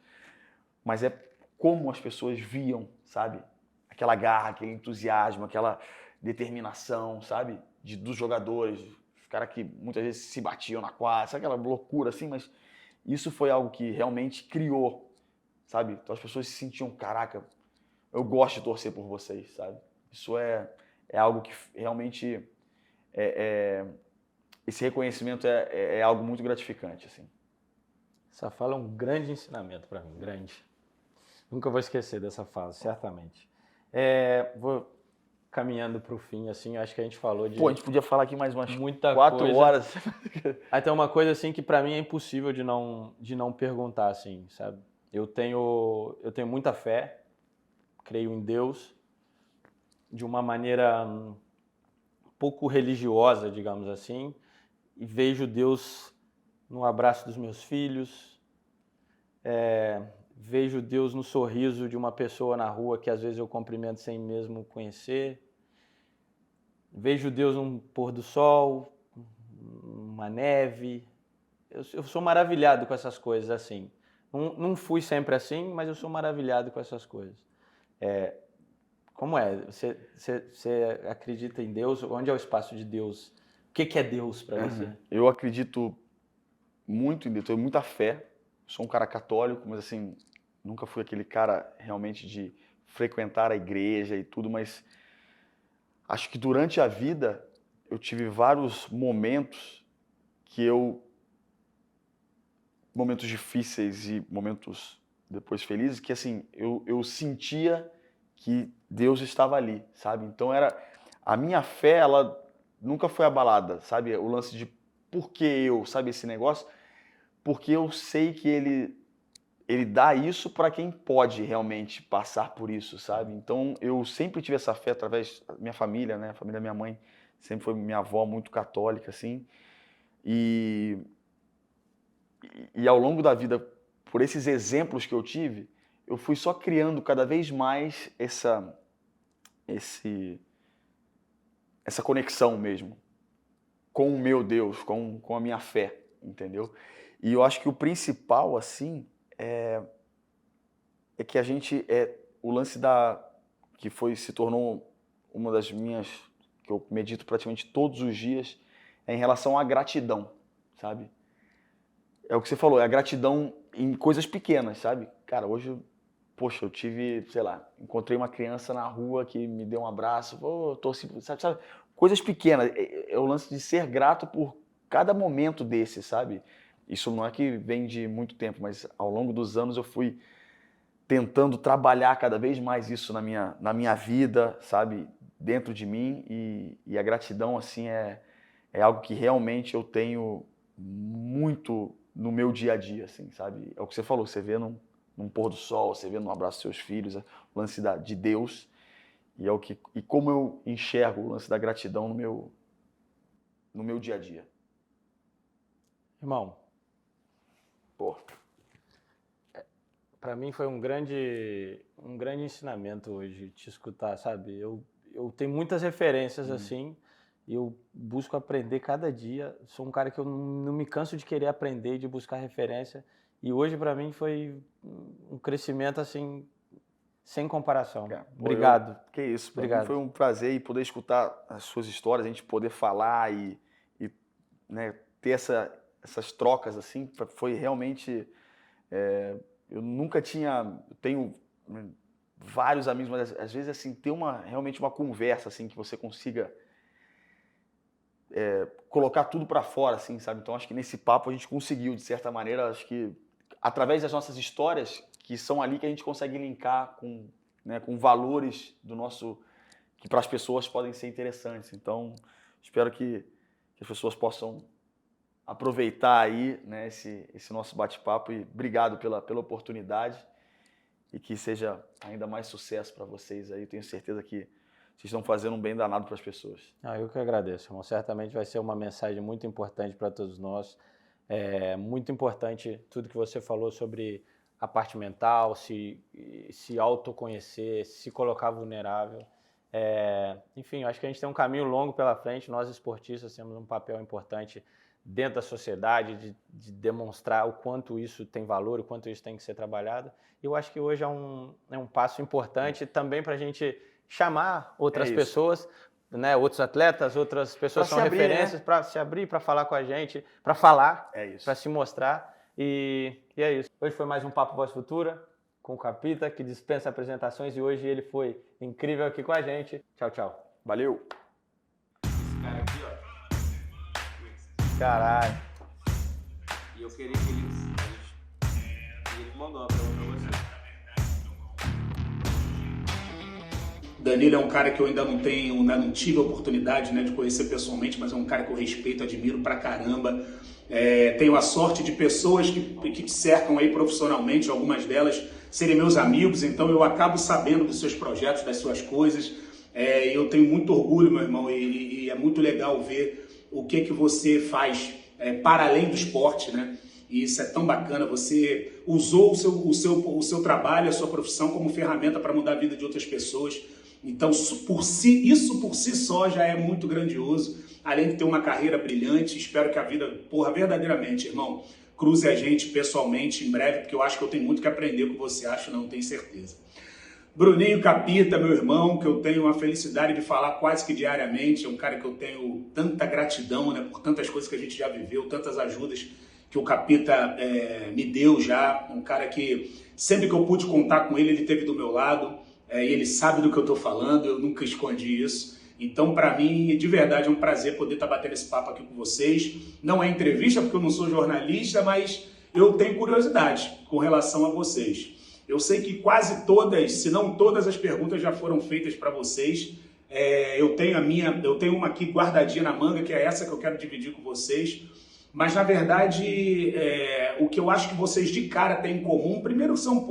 mas é como as pessoas viam, sabe? Aquela garra, aquele entusiasmo, aquela determinação, sabe? Dos jogadores, os caras que muitas vezes se batiam na quadra, sabe aquela loucura assim, mas isso foi algo que realmente criou, sabe? Então as pessoas se sentiam, caraca, eu gosto de torcer por vocês, sabe? Isso é algo que realmente esse reconhecimento é algo muito gratificante, assim. Essa fala é um grande ensinamento para mim, grande. Nunca vou esquecer dessa fala, certamente. Vou caminhando para o fim, assim, acho que a gente falou de Pô, a gente podia falar aqui mais umas muita 4 coisa. horas. Aí tem uma coisa assim que para mim é impossível de não perguntar, assim, sabe? Eu tenho muita fé, creio em Deus, de uma maneira pouco religiosa, digamos assim, e vejo Deus no abraço dos meus filhos, vejo Deus no sorriso de uma pessoa na rua que às vezes eu cumprimento sem mesmo conhecer, vejo Deus num pôr do sol, uma neve. Eu sou maravilhado com essas coisas assim. Não fui sempre assim, mas eu sou maravilhado com essas coisas. Como é? Você acredita em Deus? Onde é o espaço de Deus? O que é Deus para você? Eu acredito muito em Deus, tenho muita fé. Sou um cara católico, mas assim, nunca fui aquele cara realmente de frequentar a igreja e tudo, mas acho que durante a vida eu tive vários momentos momentos difíceis e momentos depois felizes, que assim, eu sentia que Deus estava ali, sabe? Então a minha fé, ela nunca foi abalada, sabe? O lance de por que eu, sabe esse negócio? Porque eu sei que ele dá isso para quem pode realmente passar por isso, sabe? Então eu sempre tive essa fé através da minha família, né? A família da minha mãe sempre foi minha avó muito católica, assim. E ao longo da vida, por esses exemplos que eu tive, eu fui só criando cada vez mais essa conexão mesmo com o meu Deus, com a minha fé, entendeu? E eu acho que o principal, assim, é que a gente o lance que se tornou uma das minhas que eu medito praticamente todos os dias é em relação à gratidão, sabe? É o que você falou, é a gratidão em coisas pequenas, sabe? Cara, hoje poxa, eu tive, sei lá, encontrei uma criança na rua que me deu um abraço, pô, torci, sabe? Coisas pequenas. É o lance de ser grato por cada momento desse, sabe? Isso não é que vem de muito tempo, mas ao longo dos anos eu fui tentando trabalhar cada vez mais isso na minha vida, sabe? Dentro de mim. E a gratidão, assim, é algo que realmente eu tenho muito no meu dia a dia, assim, sabe? É o que você falou, você vê num pôr do sol, você vê num abraço dos seus filhos, o lance de Deus, e como eu enxergo o lance da gratidão no meu dia a dia. Irmão, Pô, para mim foi um grande ensinamento hoje te escutar, sabe? Eu tenho muitas referências assim, e eu busco aprender cada dia. Sou um cara que eu não me canso de querer aprender e de buscar referência. E hoje para mim foi um crescimento assim sem comparação. Obrigado. Que isso, obrigado. Foi um prazer e poder escutar as suas histórias, a gente poder falar e né, ter essas trocas assim, foi realmente eu nunca tinha, eu tenho vários amigos, mas às vezes assim ter realmente uma conversa assim que você consiga colocar tudo para fora, assim, sabe? Então acho que nesse papo a gente conseguiu, de certa maneira, acho que através das nossas histórias, que são ali que a gente consegue linkar com valores do nosso, que para as pessoas podem ser interessantes. Então espero que as pessoas possam aproveitar aí, né, esse nosso bate-papo, e obrigado pela oportunidade, e que seja ainda mais sucesso para vocês aí. Eu tenho certeza que vocês estão fazendo um bem danado para as pessoas. Eu que agradeço, irmão. Certamente vai ser uma mensagem muito importante para todos nós. É muito importante tudo que você falou sobre a parte mental, se autoconhecer, se colocar vulnerável. Enfim, acho que a gente tem um caminho longo pela frente. Nós, esportistas, temos um papel importante dentro da sociedade, de demonstrar o quanto isso tem valor, o quanto isso tem que ser trabalhado. E eu acho que hoje é um passo importante também para a gente chamar outras pessoas, né, outros atletas, outras pessoas que são referências, né? Para se abrir, para falar com a gente, para falar, para se mostrar. E é isso. Hoje foi mais um Papo Voz Futura com o Capita, que dispensa apresentações, e hoje ele foi incrível aqui com a gente. Tchau, tchau. Valeu! Esse cara aqui, ó. Caralho. E eu queria que ele mandou uma pergunta pra você. Danilo é um cara que eu ainda não tive a oportunidade, né, de conhecer pessoalmente, mas é um cara que eu respeito, admiro pra caramba. Tenho a sorte de pessoas que te cercam aí profissionalmente, algumas delas serem meus amigos, então eu acabo sabendo dos seus projetos, das suas coisas. Eu tenho muito orgulho, meu irmão, e é muito legal ver o que você faz para além do esporte, né? E isso é tão bacana. Você usou o seu trabalho, a sua profissão como ferramenta para mudar a vida de outras pessoas. Então, isso por si só já é muito grandioso. Além de ter uma carreira brilhante, espero que a vida, verdadeiramente, irmão, cruze a gente pessoalmente em breve, porque eu acho que eu tenho muito que aprender com você, não tenho certeza. Bruninho Capita, meu irmão, que eu tenho a felicidade de falar quase que diariamente, é um cara que eu tenho tanta gratidão, né, por tantas coisas que a gente já viveu, tantas ajudas que o Capita me deu já, um cara que sempre que eu pude contar com ele, ele esteve do meu lado, e ele sabe do que eu estou falando, eu nunca escondi isso. Então, para mim, de verdade, é um prazer poder estar batendo esse papo aqui com vocês. Não é entrevista, porque eu não sou jornalista, mas eu tenho curiosidade com relação a vocês. Eu sei que quase todas, se não todas as perguntas já foram feitas para vocês. Eu tenho uma aqui guardadinha na manga, que é essa que eu quero dividir com vocês. Mas, na verdade, o que eu acho que vocês de cara têm em comum, primeiro são,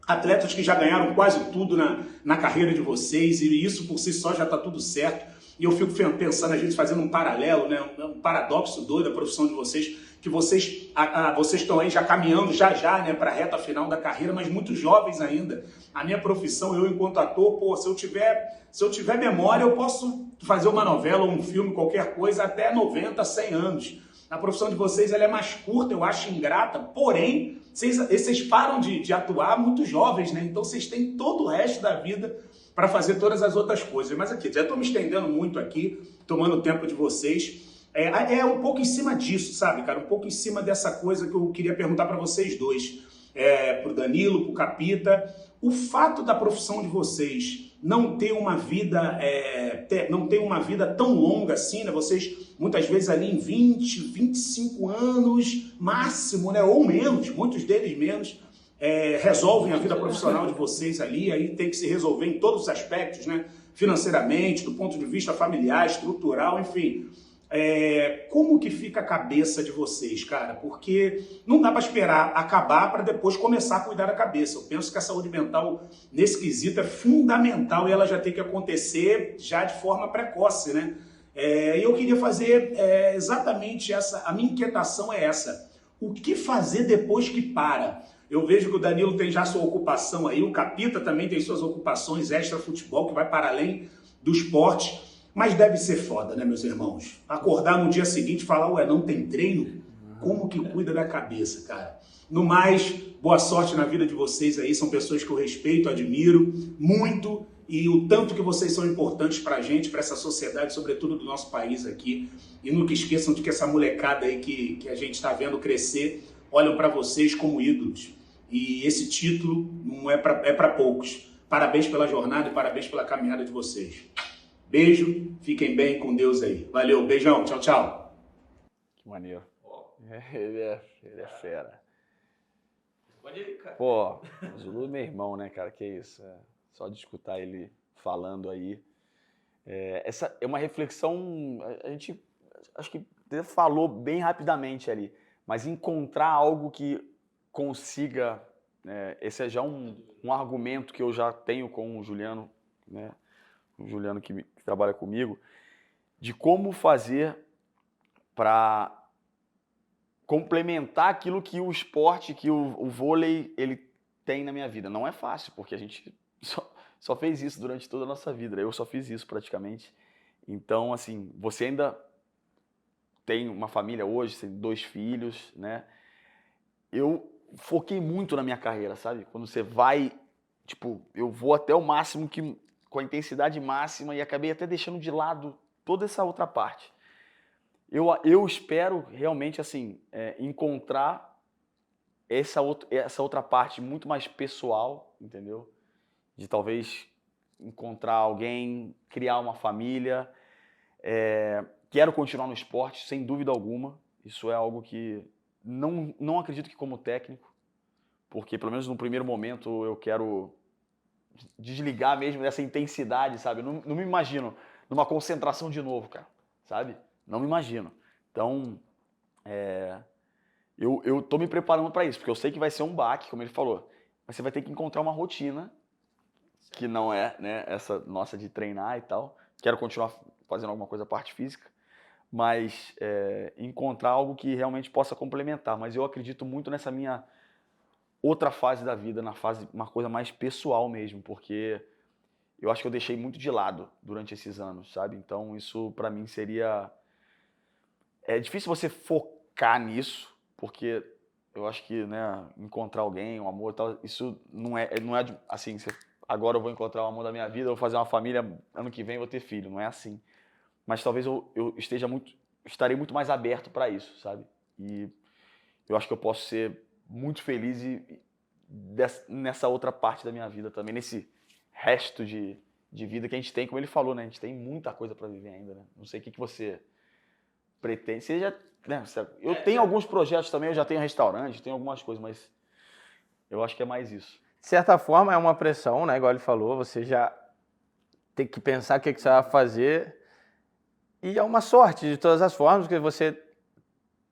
atletas que já ganharam quase tudo na carreira de vocês, e isso por si só já está tudo certo. E eu fico pensando, a gente fazendo um paralelo, né, um paradoxo doido da profissão de vocês, que vocês estão aí já caminhando já, né, para a reta final da carreira, mas muito jovens ainda. A minha profissão, eu enquanto ator, se eu tiver memória, eu posso fazer uma novela ou um filme, qualquer coisa, até 90, 100 anos. A profissão de vocês ela é mais curta, eu acho ingrata, porém, vocês param de atuar muito jovens, né? Então vocês têm todo o resto da vida para fazer todas as outras coisas. Mas aqui, já estou me estendendo muito aqui, tomando o tempo de vocês. Um pouco em cima disso, sabe, cara? Um pouco em cima dessa coisa que eu queria perguntar para vocês dois. pro Danilo, pro Capita. O fato da profissão de vocês não ter uma vida, tão longa assim, né? Vocês muitas vezes ali em 20, 25 anos máximo, né? Ou menos, muitos deles menos, resolvem a vida profissional de vocês ali, aí tem que se resolver em todos os aspectos, né? Financeiramente, do ponto de vista familiar, estrutural, enfim. Como que fica a cabeça de vocês, cara? Porque não dá para esperar acabar para depois começar a cuidar da cabeça. Eu penso que a saúde mental, nesse quesito, é fundamental e ela já tem que acontecer já de forma precoce, né? E eu queria fazer exatamente essa, a minha inquietação é essa. O que fazer depois que para? Eu vejo que o Danilo tem já sua ocupação aí, o Capita também tem suas ocupações extra-futebol, que vai para além do esporte. Mas deve ser foda, né, meus irmãos? Acordar no dia seguinte e falar, ué, não tem treino? Como que cuida da cabeça, cara? No mais, boa sorte na vida de vocês aí. São pessoas que eu respeito, admiro muito. E o tanto que vocês são importantes pra gente, pra essa sociedade, sobretudo do nosso país aqui. E nunca esqueçam de que essa molecada aí que a gente tá vendo crescer, olham pra vocês como ídolos. E esse título não é pra poucos. Parabéns pela jornada e parabéns pela caminhada de vocês. Beijo, fiquem bem com Deus aí. Valeu, beijão, tchau, tchau. Que maneiro. Ele é fera. Pode ir, cara. Pô, o Zulu é meu irmão, né, cara? Que isso. Só de escutar ele falando aí. Essa é uma reflexão, a gente acho que falou bem rapidamente ali, mas encontrar algo que consiga, esse é já um argumento que eu já tenho com o Juliano, né? O Juliano que trabalha comigo, de como fazer para complementar aquilo que o esporte, que o vôlei, ele tem na minha vida. Não é fácil, porque a gente só fez isso durante toda a nossa vida. Eu só fiz isso praticamente. Então, assim, você ainda tem uma família hoje, tem 2 filhos, né? Eu foquei muito na minha carreira, sabe? Quando você vai, tipo, eu vou até o máximo com a intensidade máxima e acabei até deixando de lado toda essa outra parte. Eu espero realmente, assim, encontrar essa outra parte muito mais pessoal, entendeu? De talvez encontrar alguém, criar uma família. Quero continuar no esporte, sem dúvida alguma. Isso é algo que não acredito que como técnico, porque pelo menos no primeiro momento eu quero desligar mesmo dessa intensidade, sabe? Eu não me imagino numa concentração de novo, cara, sabe? Não me imagino. Então, eu tô me preparando para isso, porque eu sei que vai ser um baque, como ele falou. Mas você vai ter que encontrar uma rotina que não é, né, essa nossa de treinar e tal. Quero continuar fazendo alguma coisa parte física, mas encontrar algo que realmente possa complementar. Mas eu acredito muito nessa minha outra fase da vida, uma coisa mais pessoal mesmo, porque eu acho que eu deixei muito de lado durante esses anos, sabe? Então isso para mim seria... É difícil você focar nisso, porque eu acho que, né, encontrar alguém, um amor e tal, isso não é assim, agora eu vou encontrar o amor da minha vida, eu vou fazer uma família, ano que vem eu vou ter filho, não é assim. Mas talvez eu estarei muito mais aberto para isso, sabe? E eu acho que eu posso ser muito feliz nessa outra parte da minha vida também, nesse resto de vida que a gente tem, como ele falou, né? A gente tem muita coisa para viver ainda, né? Não sei o que você pretende. Você já, né? Eu tenho alguns projetos também, eu já tenho restaurante, tenho algumas coisas, mas eu acho que é mais isso. De certa forma é uma pressão, né? Igual ele falou, você já tem que pensar o que você vai fazer e é uma sorte de todas as formas, porque você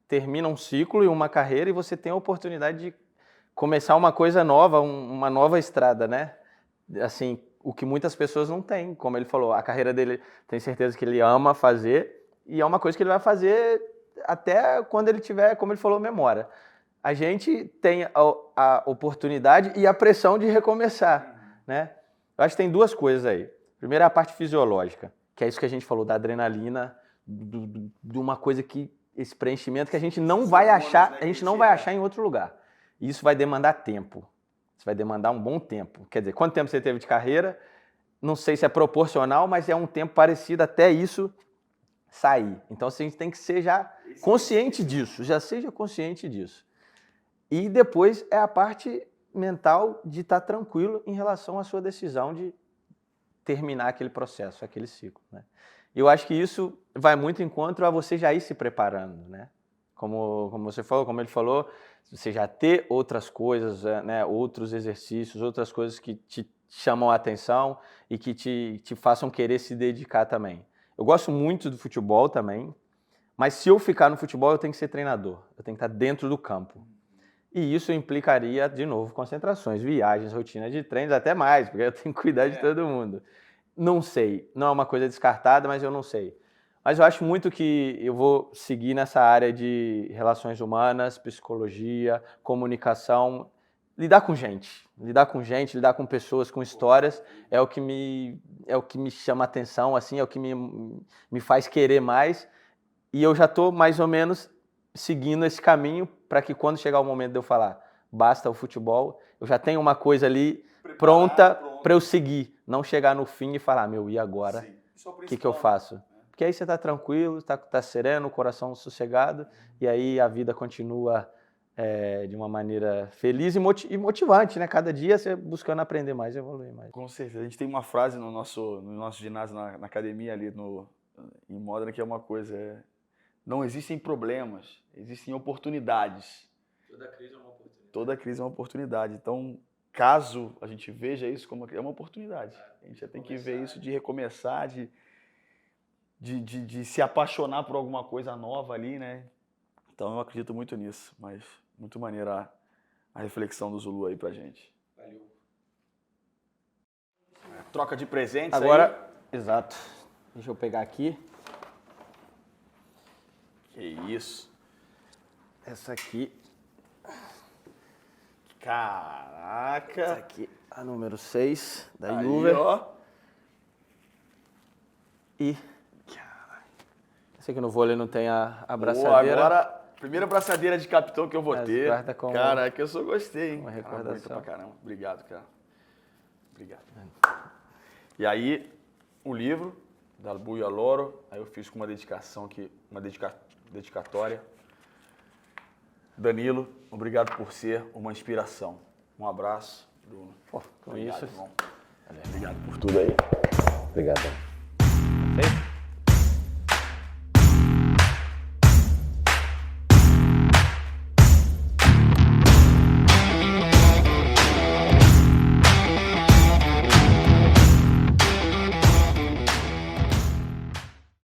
termina um ciclo e uma carreira e você tem a oportunidade de começar uma coisa nova, uma nova estrada, né? Assim, o que muitas pessoas não têm, como ele falou, a carreira dele, tenho certeza que ele ama fazer e é uma coisa que ele vai fazer até quando ele tiver, como ele falou, memória. A gente tem a oportunidade e a pressão de recomeçar, né? Eu acho que tem 2 coisas aí. Primeiro é a parte fisiológica, que é isso que a gente falou, da adrenalina, de uma coisa que, esse preenchimento que a gente não vai achar, em outro lugar. E isso vai demandar tempo. Isso vai demandar um bom tempo. Quer dizer, quanto tempo você teve de carreira? Não sei se é proporcional, mas é um tempo parecido até isso sair. Então, a gente tem que ser já consciente disso. Já seja consciente disso. E depois é a parte mental de estar tranquilo em relação à sua decisão de terminar aquele processo, aquele ciclo, né? Eu acho que isso vai muito em encontro a você já ir se preparando, né? Como você falou, como ele falou, você já ter outras coisas, né? Outros exercícios, outras coisas que te chamam a atenção e que te façam querer se dedicar também. Eu gosto muito do futebol também, mas se eu ficar no futebol, eu tenho que ser treinador, eu tenho que estar dentro do campo. E isso implicaria, de novo, concentrações, viagens, rotina de treinos, até mais, porque eu tenho que cuidar de todo mundo. Não sei, não é uma coisa descartada, mas eu não sei. Mas eu acho muito que eu vou seguir nessa área de relações humanas, psicologia, comunicação, lidar com gente, lidar com pessoas, com histórias, é o que me chama a atenção, assim, é o que me faz querer mais. E eu já estou mais ou menos seguindo esse caminho para que quando chegar o momento de eu falar basta o futebol, eu já tenho uma coisa ali pronta para eu seguir, não chegar no fim e falar, meu, e agora? O que eu faço? Porque aí você está tranquilo, está sereno, o coração sossegado, e aí a vida continua de uma maneira feliz e motivante, né? Cada dia você buscando aprender mais e evoluir mais. Com certeza. A gente tem uma frase no nosso ginásio, na academia ali em Modena, que é uma coisa... Não existem problemas, existem oportunidades. Toda crise é uma oportunidade. Toda crise é uma oportunidade. Então, caso a gente veja isso como uma oportunidade, a gente já tem que ver isso de recomeçar, de se apaixonar por alguma coisa nova ali, né? Então, eu acredito muito nisso, mas muito maneira a reflexão do Zulu aí pra gente. Valeu. Troca de presentes Agora, aí. exato. Deixa eu pegar aqui. Que isso. Essa aqui. Caraca. Essa aqui, a número 6 da Aí, Juve. ó. E... Sei que no vôlei não tem a abraçadeira. Agora, primeira abraçadeira de capitão que eu vou Mas ter. guarda como Caraca, eu só gostei, hein? uma Cara, recordação. bonito pra caramba. Obrigado, cara. Obrigado. E aí, o livro, da Buio a Loro, aí eu fiz com uma dedicação aqui, uma dedicatória. Danilo, obrigado por ser uma inspiração. Um abraço, Bruno. Pô, com Obrigado, isso. irmão. Obrigado por tudo aí. Obrigado. Feito?